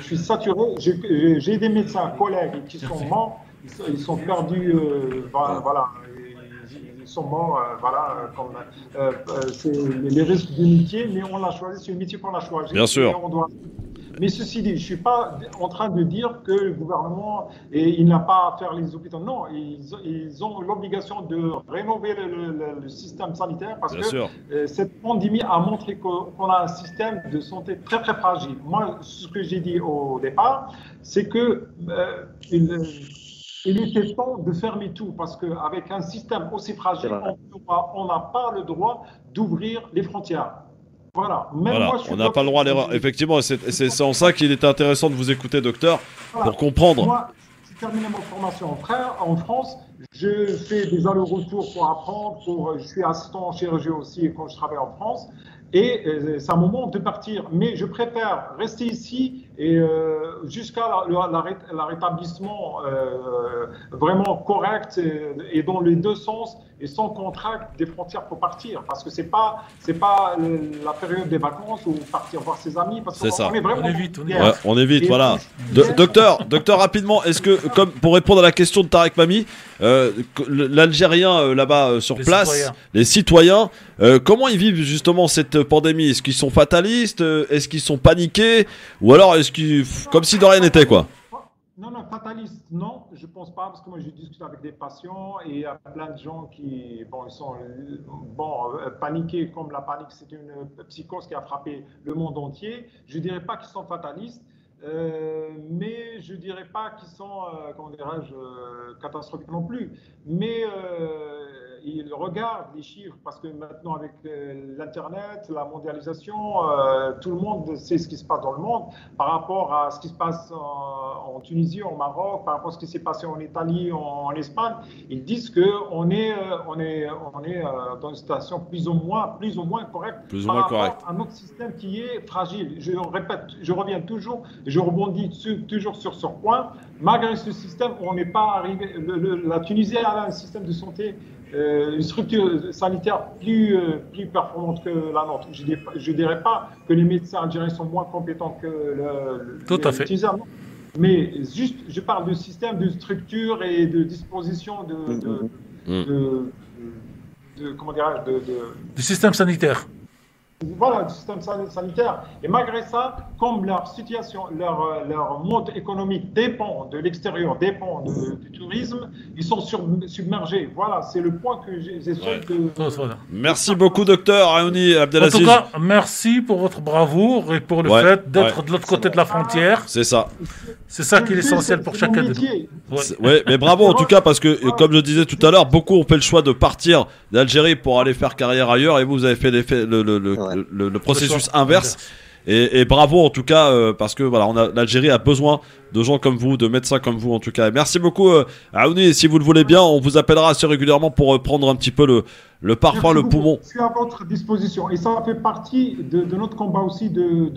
suis saturé. J'ai des médecins collègues qui sont morts. Ils sont perdus. Voilà. Ils sont morts, c'est les risques du métier, mais on l'a choisi, c'est le métier qu'on a choisi. Bien sûr. Mais ceci dit, je ne suis pas en train de dire que le gouvernement, il n'a pas à faire les hôpitaux. Non, ils ont l'obligation de rénover le système sanitaire parce que cette pandémie a montré qu'on a un système de santé très très fragile. Moi, ce que j'ai dit au départ, c'est que il était temps de fermer tout parce qu'avec un système aussi fragile, on n'a pas le droit d'ouvrir les frontières. Voilà. Moi, on n'a pas le droit à l'erreur. Effectivement, c'est en ça qu'il était intéressant de vous écouter, docteur, pour comprendre. Moi, j'ai terminé ma formation en France. Je fais des allers-retours pour apprendre. Je suis assistant en chirurgie aussi quand je travaille en France. Et c'est un moment de partir. Mais je préfère rester ici et jusqu'à le rétablissement vraiment correct et dans les deux sens et sans contrat des frontières pour partir. Parce que c'est pas la période des vacances où partir voir ses amis. Parce qu'on est vraiment. On évite, voilà. Docteur, rapidement, est-ce que, comme pour répondre à la question de Tarek Mami, l'Algérien là-bas sur place, les citoyens, comment ils vivent justement cette pandémie? Est-ce qu'ils sont fatalistes? Est-ce qu'ils sont paniqués? Ou alors est-ce qu'ils, comme si de rien n'était, quoi? Non, fataliste, non, je pense pas, parce que moi, je discute avec des patients et il y a plein de gens qui, ils sont paniqués, comme la panique, c'est une psychose qui a frappé le monde entier. Je dirais pas qu'ils sont fatalistes, mais je dirais pas qu'ils sont, catastrophiques non plus. Mais ils regardent les chiffres, parce que maintenant, avec l'Internet, la mondialisation, tout le monde sait ce qui se passe dans le monde par rapport à ce qui se passe en Tunisie, au Maroc, par rapport à ce qui s'est passé en Italie, en Espagne. Ils disent qu'on est dans une situation plus ou moins correcte par rapport à notre système qui est fragile. Je répète, je reviens toujours, je rebondis toujours sur ce point. Malgré ce système, on n'est pas arrivé. La Tunisie a un système de santé, une structure sanitaire plus performante que la nôtre. Je ne dirais pas que les médecins algériens sont moins compétents que Tout à fait. Tunisiens, mais juste, je parle de système, de structure et de disposition du système sanitaire. Voilà, du système sanitaire. Et malgré ça, comme leur situation, leur mode économique dépend de l'extérieur, dépend du tourisme, ils sont submergés. Voilà, c'est le point que j'essaie de... Merci beaucoup, docteur Aouni Abdelaziz. En tout cas, merci pour votre bravoure et pour le fait d'être de l'autre côté de la frontière. C'est ça. C'est ça qui est essentiel pour chacun de nous. Ouais, mais bravo en tout cas, parce que, comme je disais tout à l'heure, beaucoup ont fait le choix de partir d'Algérie pour aller faire carrière ailleurs, et vous avez fait le processus inverse. Et bravo en tout cas, parce que voilà, l'Algérie a besoin de gens comme vous, de médecins comme vous en tout cas. Merci beaucoup Aouni, et si vous le voulez bien, on vous appellera assez régulièrement pour prendre un petit peu le parfum, le poumon. Je suis à votre disposition, et ça fait partie de notre combat aussi de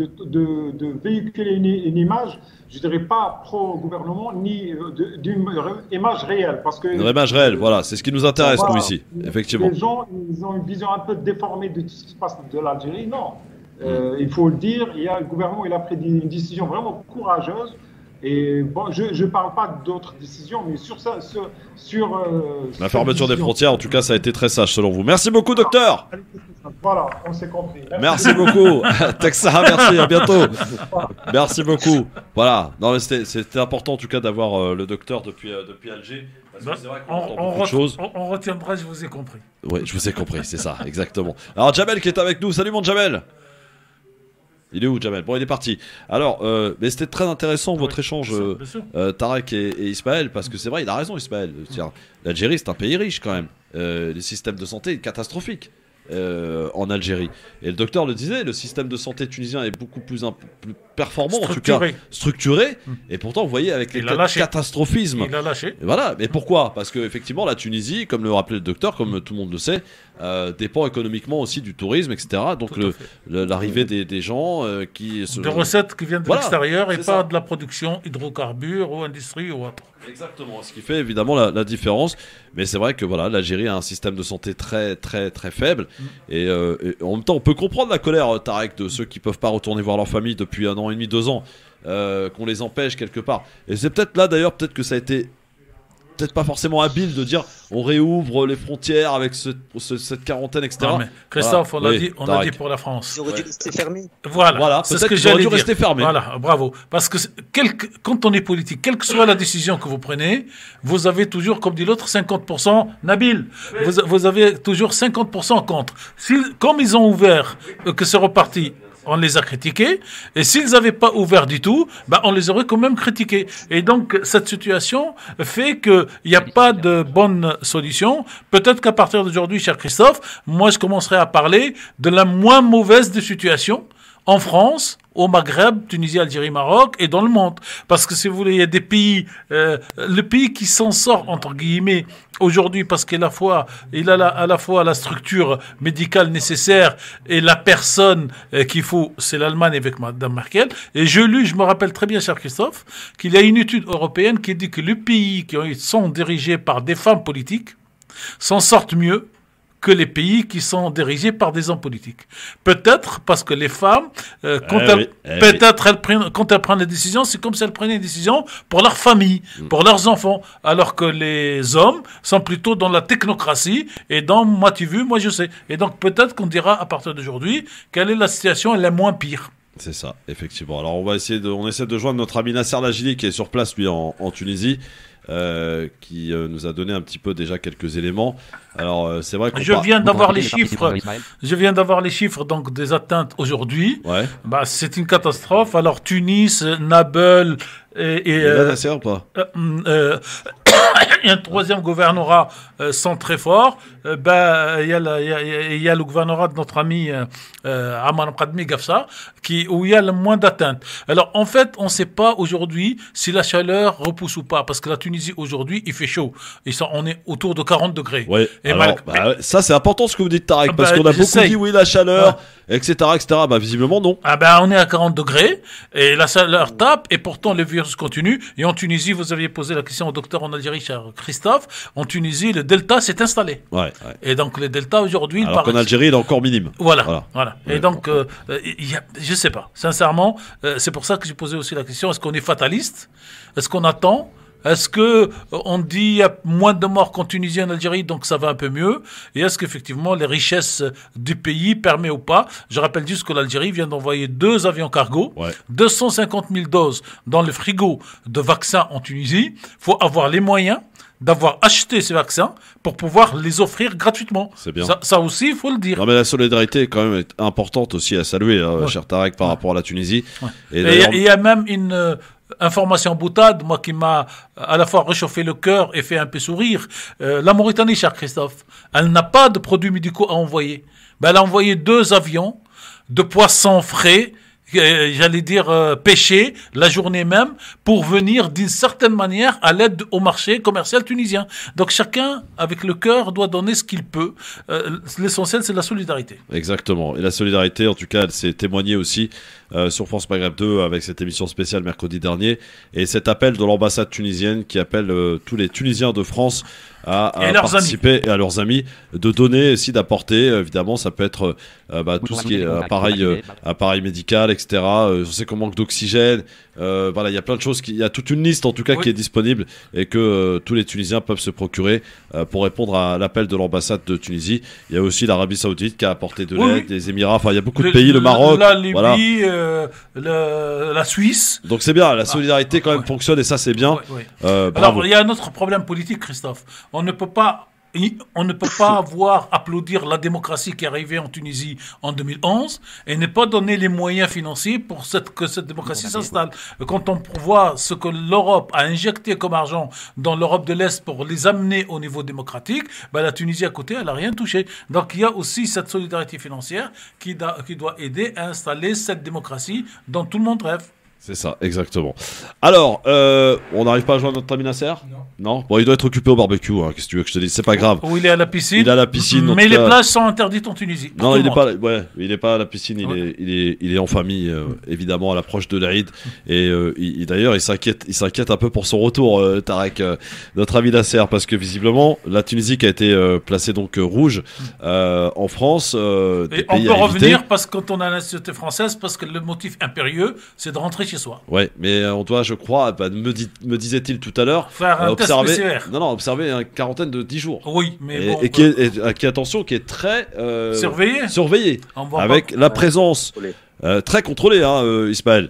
véhiculer une image, je dirais pas pro-gouvernement, ni d'une image réelle. Parce que une image réelle, voilà, c'est ce qui nous intéresse nous ici, effectivement. Les gens, ils ont une vision un peu déformée de tout ce qui se passe de l'Algérie, non. Il faut le dire, le gouvernement il a pris une décision vraiment courageuse. Et bon, je ne parle pas d'autres décisions, mais sur ça, sur la fermeture des frontières, en tout cas, ça a été très sage selon vous. Merci beaucoup, docteur. Voilà, on s'est compris. Merci beaucoup, Texa. Merci, à bientôt. Merci beaucoup. Voilà, non mais c'était important en tout cas d'avoir le docteur depuis Alger. Parce que c'est vrai qu'on entend beaucoup de choses. On retiendra, je vous ai compris. Oui, je vous ai compris, c'est ça, exactement. Alors Jamel qui est avec nous, salut mon Jamel. Il est où, Jamel? Bon, il est parti. Alors, mais c'était très intéressant votre échange, Tarek et Ismaël, parce que c'est vrai, il a raison, Ismaël. L'Algérie, c'est un pays riche quand même. Les systèmes de santé catastrophiques en Algérie. Et le docteur le disait, le système de santé tunisien est beaucoup plus performant, en tout cas structuré. Et pourtant, vous voyez, avec les catastrophismes. Il a lâché. Et voilà. Mais pourquoi? Parce que effectivement, la Tunisie, comme le rappelait le docteur, comme tout le monde le sait, dépend économiquement aussi du tourisme, etc. Donc l'arrivée des gens qui... Des recettes qui viennent de l'extérieur et pas de la production hydrocarbures ou industrie ou autre. Exactement, ce qui fait évidemment la différence. Mais c'est vrai que voilà, l'Algérie a un système de santé très très très faible. Et en même temps, on peut comprendre la colère, Tarek, de ceux qui peuvent pas retourner voir leur famille depuis 1 an et demi, 2 ans, qu'on les empêche quelque part. Et c'est peut-être là d'ailleurs, peut-être que ça a été peut-être pas forcément habile de dire on réouvre les frontières avec cette quarantaine, etc. Non, mais Christophe, on a dit pour la France. Ils auraient dû rester fermés. Voilà, c'est ce que j'allais dire. Rester fermés. Voilà, bravo. Parce que quand on est politique, quelle que soit la décision que vous prenez, vous avez toujours, comme dit l'autre, 50%. Nabil, vous avez toujours 50% contre. Comme ils ont ouvert, que c'est reparti, on les a critiqués, et s'ils n'avaient pas ouvert du tout, on les aurait quand même critiqués. Et donc, cette situation fait qu'il n'y a pas de bonne solution. Peut-être qu'à partir d'aujourd'hui, cher Christophe, moi, je commencerai à parler de la moins mauvaise des situations en France, au Maghreb, Tunisie, Algérie, Maroc et dans le monde. Parce que si vous voulez, il y a des pays, le pays qui s'en sort, entre guillemets, aujourd'hui, parce qu'il a à la fois la structure médicale nécessaire et la personne qu'il faut, c'est l'Allemagne avec Mme Merkel. Et je me rappelle très bien, cher Christophe, qu'il y a une étude européenne qui dit que les pays qui sont dirigés par des femmes politiques, s'en sortent mieux que les pays qui sont dirigés par des hommes politiques. Peut-être parce que les femmes, quand elles prennent des décisions, c'est comme si elles prenaient des décisions pour leur famille, pour leurs enfants, alors que les hommes sont plutôt dans la technocratie et dans moi tu vu, moi je sais. Et donc peut-être qu'on dira à partir d'aujourd'hui quelle est la situation, elle est moins pire. C'est ça, effectivement. Alors on essaie de joindre notre ami Nasser Lajili qui est sur place lui en Tunisie. Qui nous a donné un petit peu déjà quelques éléments. Alors c'est vrai que je viens d'avoir les chiffres. Je viens d'avoir les chiffres donc des atteintes aujourd'hui. Ouais. Bah c'est une catastrophe. Alors Tunis, Nabeul et Nasser ou pas un troisième gouvernorat sont très forts. Il y a le gouvernorat de notre ami Aman Qadmi Gafsa où il y a le moins d'atteintes. Alors en fait, on ne sait pas aujourd'hui si la chaleur repousse ou pas, parce que la Tunisie aujourd'hui, il fait chaud. On est autour de 40 degrés. Ouais. Et alors, ça c'est important ce que vous dites, Tarek, parce qu'on a beaucoup dit oui la chaleur, etc. Bah visiblement non. On est à 40 degrés et la chaleur tape et pourtant le virus continue. Et en Tunisie, vous aviez posé la question au docteur en Algérie, cher Christophe. En Tunisie, le delta s'est installé. Ouais. Et donc le delta aujourd'hui, alors qu'en Algérie, il est encore minime. Voilà. Et donc, je sais pas. Sincèrement, c'est pour ça que j'ai posé aussi la question, est-ce qu'on est fataliste? Est-ce qu'on attend? Est-ce que on dit il y a moins de morts qu'en Tunisie et en Algérie, donc ça va un peu mieux? Et est-ce qu'effectivement les richesses du pays permettent ou pas? Je rappelle juste que l'Algérie vient d'envoyer 2 avions cargo, 250 000 doses dans le frigo de vaccins en Tunisie. Il faut avoir les moyens d'avoir acheté ces vaccins pour pouvoir les offrir gratuitement. C'est bien. Ça aussi, il faut le dire. Non, mais la solidarité est quand même importante aussi à saluer, cher Tarek, par rapport à la Tunisie. Et il y a même une information boutade, moi, qui m'a à la fois réchauffé le cœur et fait un peu sourire. La Mauritanie, cher Christophe, elle n'a pas de produits médicaux à envoyer. Elle a envoyé 2 avions de poissons frais, j'allais dire pêchés, la journée même, pour venir d'une certaine manière à l'aide au marché commercial tunisien. Donc chacun, avec le cœur, doit donner ce qu'il peut. L'essentiel, c'est la solidarité. Exactement. Et la solidarité, en tout cas, elle s'est témoignée aussi sur France Maghreb 2 avec cette émission spéciale mercredi dernier. Et cet appel de l'ambassade tunisienne qui appelle tous les Tunisiens de France à participer et à leurs amis de donner, aussi d'apporter, évidemment ça peut être tout ce qui est appareil médical, etc. Je sais qu'on manque d'oxygène, il y a plein de choses, il y a toute une liste en tout cas qui est disponible et que tous les Tunisiens peuvent se procurer pour répondre à l'appel de l'ambassade de Tunisie. Il y a aussi l'Arabie Saoudite qui a apporté de l'aide, les Émirats, il y a beaucoup de pays, le Maroc, la Libye, la Suisse. Donc c'est bien, la solidarité quand même fonctionne et ça c'est bien. Alors il y a un autre problème politique, Christophe. On ne peut pas voir applaudir la démocratie qui est arrivée en Tunisie en 2011 et ne pas donner les moyens financiers pour que cette démocratie s'installe. Quand on voit ce que l'Europe a injecté comme argent dans l'Europe de l'Est pour les amener au niveau démocratique, la Tunisie à côté, elle n'a rien touché. Donc il y a aussi cette solidarité financière qui doit aider à installer cette démocratie dont tout le monde rêve. C'est ça, exactement. Alors, on n'arrive pas à joindre notre ami Nasser ? Non. Bon, il doit être occupé au barbecue, hein, qu'est-ce que tu veux que je te dise ? C'est pas grave. Ou il est à la piscine. Il est à la piscine. Mais les plages sont interdites en Tunisie. Non, il n'est pas à la piscine, il est en famille, évidemment, à l'approche de l'Aïd. Et d'ailleurs, il s'inquiète un peu pour son retour, Tarek, notre ami Nasser, parce que visiblement, la Tunisie qui a été placée donc rouge en France. Et on peut revenir, parce que quand on a la nationalité française, parce que le motif impérieux, c'est de rentrer chez soi. Ouais, mais on doit, je crois, me disait-il tout à l'heure, faire un test PCR. Observer une quarantaine de 10 jours. Oui, mais qui est très surveillé avec la présence très contrôlée, Ismaël.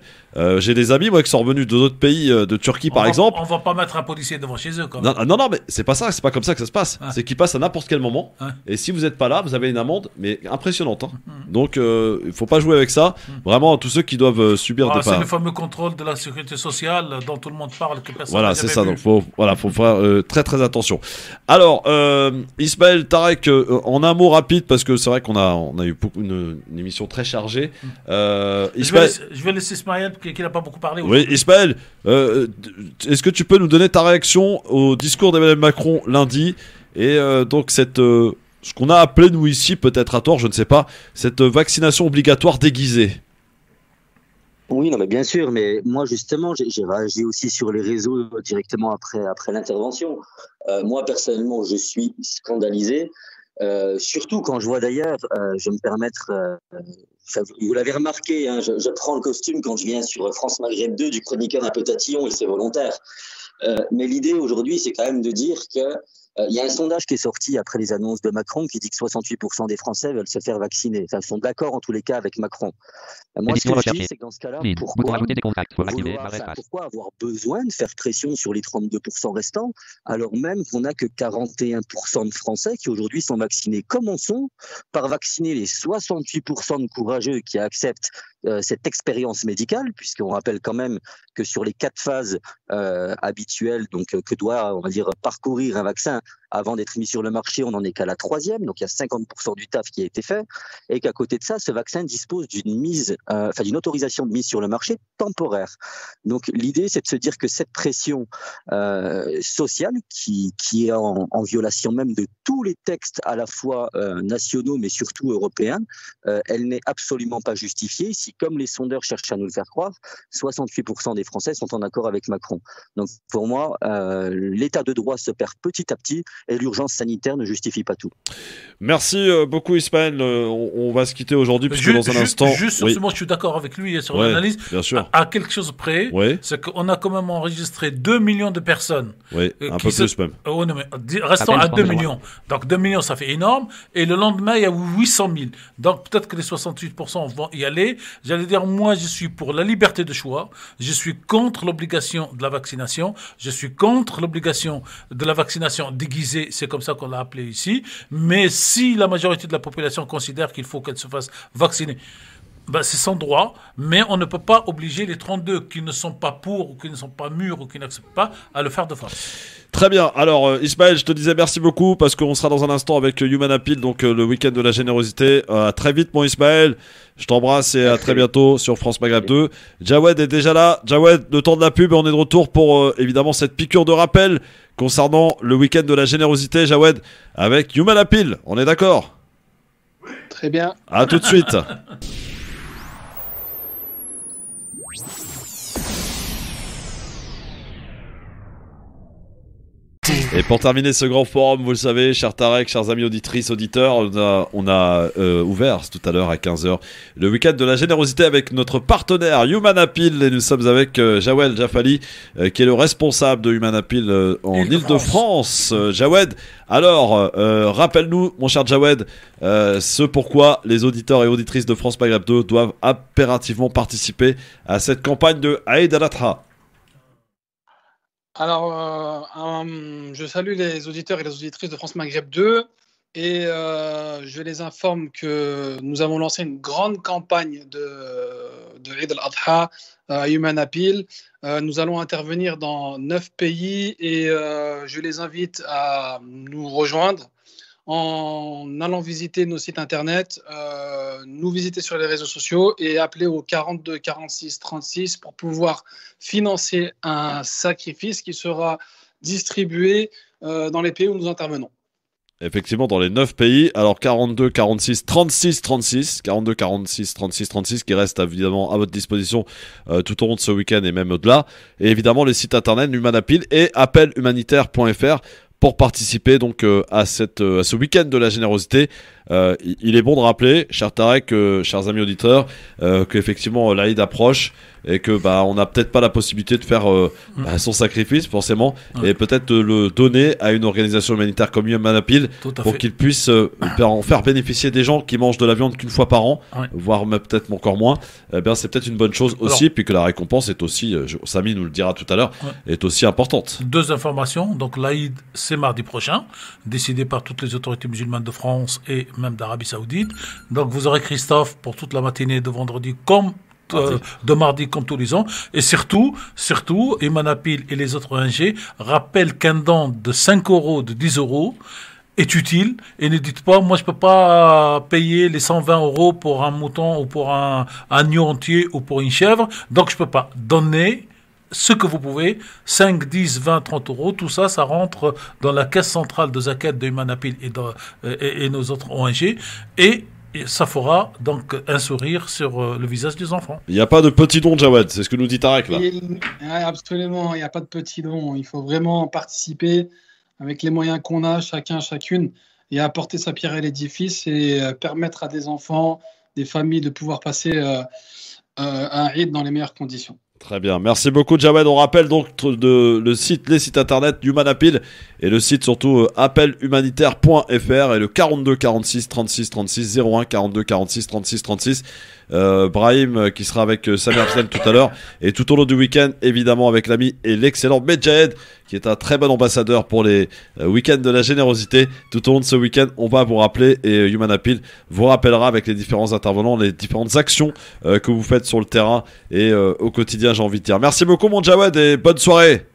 J'ai des amis moi qui sont revenus de d'autres pays, de Turquie par exemple. On va pas mettre un policier devant chez eux quand même. Non, mais c'est pas ça, c'est pas comme ça que ça se passe. C'est qu'ils passent à n'importe quel moment. Et si vous êtes pas là, vous avez une amende, mais impressionnante. Donc il faut pas jouer avec ça. Vraiment, tous ceux qui doivent subir des. C'est le fameux contrôle de la sécurité sociale dont tout le monde parle que personne. Voilà, c'est ça. Donc faut faire très très attention. Alors, Ismaël, Tarek, en un mot rapide parce que c'est vrai qu'on a eu une émission très chargée. Ismaël, je vais laisser Ismaël qui n'a pas beaucoup parlé. Oui, Ismaël, est-ce que tu peux nous donner ta réaction au discours d'Emmanuel Macron lundi et donc ce qu'on a appelé nous ici, peut-être à tort, je ne sais pas, cette vaccination obligatoire déguisée? Oui, non, mais bien sûr, mais moi justement, j'ai réagi aussi sur les réseaux directement après l'intervention. Moi personnellement, je suis scandalisé, surtout quand je vois d'ailleurs, je vais me permettre, vous l'avez remarqué, hein, je prends le costume quand je viens sur France Maghreb 2 du chroniqueur un peu tatillon et c'est volontaire. Mais l'idée aujourd'hui, c'est quand même de dire que il y a un sondage qui est sorti après les annonces de Macron qui dit que 68% des Français veulent se faire vacciner. Enfin, ils sont d'accord en tous les cas avec Macron. Moi, ce que je dis, c'est que dans ce cas-là, pourquoi avoir besoin de faire pression sur les 32% restants alors même qu'on n'a que 41% de Français qui aujourd'hui sont vaccinés? Commençons par vacciner les 68% de courageux qui acceptent cette expérience médicale, puisqu'on rappelle quand même que sur les 4 phases habituelles, donc que doit, on va dire, parcourir un vaccin avant d'être mis sur le marché, on n'en est qu'à la 3e, donc il y a 50% du taf qui a été fait, et qu'à côté de ça, ce vaccin dispose d'une autorisation de mise sur le marché temporaire. Donc l'idée, c'est de se dire que cette pression sociale, qui est en violation même de tous les textes à la fois nationaux, mais surtout européens, elle n'est absolument pas justifiée si, comme les sondeurs cherchent à nous le faire croire, 68% des Français sont en accord avec Macron. Donc pour moi, l'état de droit se perd petit à petit, et l'urgence sanitaire ne justifie pas tout. Merci beaucoup Ismaël, on va se quitter aujourd'hui puisque dans un instant... Juste sur ce mot, je suis d'accord avec lui sur l'analyse. Bien sûr. À quelque chose près, c'est qu'on a quand même enregistré 2 millions de personnes. Oui, un peu plus même. Non, mais restons à 2 millions. Donc 2 millions, ça fait énorme. Et le lendemain, il y a 800 000. Donc peut-être que les 68% vont y aller. J'allais dire, moi, je suis pour la liberté de choix. Je suis contre l'obligation de la vaccination. Je suis contre l'obligation de la vaccination déguisée. C'est comme ça qu'on l'a appelé ici. Mais si la majorité de la population considère qu'il faut qu'elle se fasse vacciner, c'est son droit, mais on ne peut pas obliger les 32 qui ne sont pas pour, ou qui ne sont pas mûrs, ou qui n'acceptent pas, à le faire de force. Très bien, alors Ismaël, je te disais merci beaucoup, parce qu'on sera dans un instant avec Human Appeal, donc le week-end de la générosité. À très vite mon Ismaël, je t'embrasse et à très bientôt sur France Maghreb 2. Jawed est déjà là. Jawed, le temps de la pub, et on est de retour pour évidemment cette piqûre de rappel concernant le week-end de la générosité, Jawed, avec Human Appeal, on est d'accord? Très bien. À tout de suite. Et pour terminer ce grand forum, vous le savez, chers Tarek, chers amis auditrices, auditeurs, on a ouvert tout à l'heure à 15h le week-end de la générosité avec notre partenaire Human Appeal, et nous sommes avec Jawed Jafali, qui est le responsable de Human Appeal en Ile-de-France. Jawed, alors, rappelle-nous, mon cher Jawed, ce pourquoi les auditeurs et auditrices de France Maghreb 2 doivent impérativement participer à cette campagne de Aïd al-Adha. Alors, je salue les auditeurs et les auditrices de France Maghreb 2 et je les informe que nous avons lancé une grande campagne de Eid al-Adha à Human Appeal. Nous allons intervenir dans 9 pays et je les invite à nous rejoindre en allant visiter nos sites internet, nous visiter sur les réseaux sociaux et appeler au 42 46 36 pour pouvoir financer un sacrifice qui sera distribué dans les pays où nous intervenons. Effectivement, dans les 9 pays, alors 42, 46, 36, 36, 42, 46, 36, 36, qui restent évidemment à votre disposition tout au long de ce week-end et même au-delà. Et évidemment, les sites internet Human Appeal et appelhumanitaire.fr pour participer donc à ce week-end de la générosité. Il est bon de rappeler, chers Tarek, chers amis auditeurs, qu'effectivement l'Aïd approche et que on n'a peut-être pas la possibilité de faire son sacrifice forcément, et peut-être le donner à une organisation humanitaire comme Human Appeal pour qu'il puisse en faire bénéficier des gens qui mangent de la viande qu'une fois par an, voire même peut-être encore moins. C'est peut-être une bonne chose aussi. Alors, puis que la récompense est aussi, Samy nous le dira tout à l'heure, est aussi importante. 2 informations, donc l'Aïd c'est mardi prochain, décidé par toutes les autorités musulmanes de France et même d'Arabie Saoudite. Donc vous aurez Christophe pour toute la matinée de vendredi comme de mardi comme tous les ans. Et surtout, Human Appeal et les autres ONG rappellent qu'un don de 5 €, de 10 € est utile, et ne dites pas, moi je peux pas payer les 120 € pour un mouton ou pour un agneau entier ou pour une chèvre, donc je peux pas. Donner ce que vous pouvez, 5, 10, 20, 30 €, tout ça, ça rentre dans la caisse centrale de Zakat de Human Appeal et nos autres ONG, et Et ça fera donc un sourire sur le visage des enfants. Il n'y a pas de petit don, Jawed, c'est ce que nous dit Tarek là. Absolument, il n'y a pas de petit don. Il faut vraiment participer avec les moyens qu'on a, chacun, chacune, et apporter sa pierre à l'édifice et permettre à des enfants, des familles de pouvoir passer un Eid dans les meilleures conditions. Très bien, merci beaucoup Jawed. On rappelle donc les sites internet Human Appeal et le site surtout appelhumanitaire.fr et le 42 46 36 36 01 42 46 36 36. Brahim qui sera avec Samir Abdel tout à l'heure et tout au long du week-end évidemment avec l'ami et l'excellent Medjahed qui est un très bon ambassadeur pour les week-ends de la générosité. Tout au long de ce week-end on va vous rappeler et Human Appeal vous rappellera avec les différents intervenants les différentes actions que vous faites sur le terrain et au quotidien, j'ai envie de dire. Merci beaucoup mon Jawed et bonne soirée.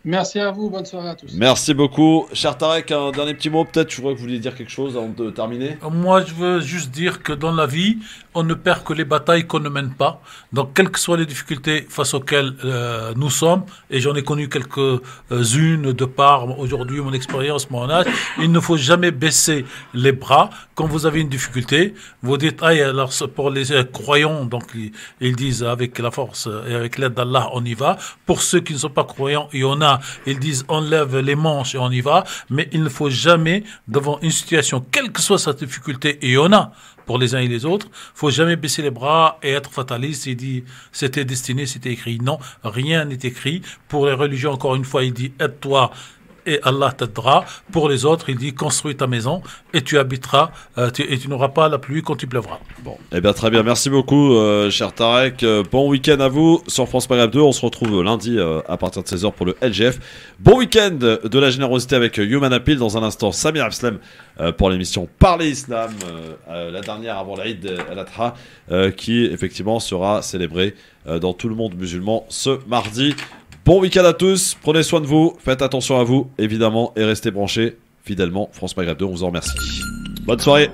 Merci à vous, bonne soirée à tous. Merci beaucoup. Cher Tarek, un dernier petit mot peut-être, je crois que vous vouliez dire quelque chose avant de terminer. Moi, je veux juste dire que dans la vie, on ne perd que les batailles qu'on ne mène pas. Donc, quelles que soient les difficultés face auxquelles nous sommes, et j'en ai connu quelques-unes de par aujourd'hui mon expérience, mon âge, il ne faut jamais baisser les bras. Quand vous avez une difficulté, vous dites, alors pour les croyants, donc ils disent avec la force et avec l'aide d'Allah, on y va. Pour ceux qui ne sont pas croyants, il y en a, ils disent, on lève les manches et on y va. Mais il ne faut jamais, devant une situation, quelle que soit sa difficulté, et il y en a, pour les uns et les autres, faut jamais baisser les bras et être fataliste et dire c'était destiné, c'était écrit. Non, rien n'est écrit. Pour les religions, encore une fois, il dit aide-toi et Allah t'aidera. Pour les autres, il dit construis ta maison et tu habiteras et tu n'auras pas la pluie quand il pleuvra. Bon, eh bien très bien, merci beaucoup cher Tarek. Bon week-end à vous sur France Maghreb 2. On se retrouve lundi à partir de 16h pour le LGF. Bon week-end de la générosité avec Human Appeal. Dans un instant, Samir Abdel pour l'émission Parler Islam, la dernière avant l'Aïd al-Adha, qui effectivement sera célébrée dans tout le monde musulman ce mardi. Bon week-end à tous, prenez soin de vous, faites attention à vous évidemment et restez branchés fidèlement France Maghreb 2, on vous en remercie. Bonne soirée.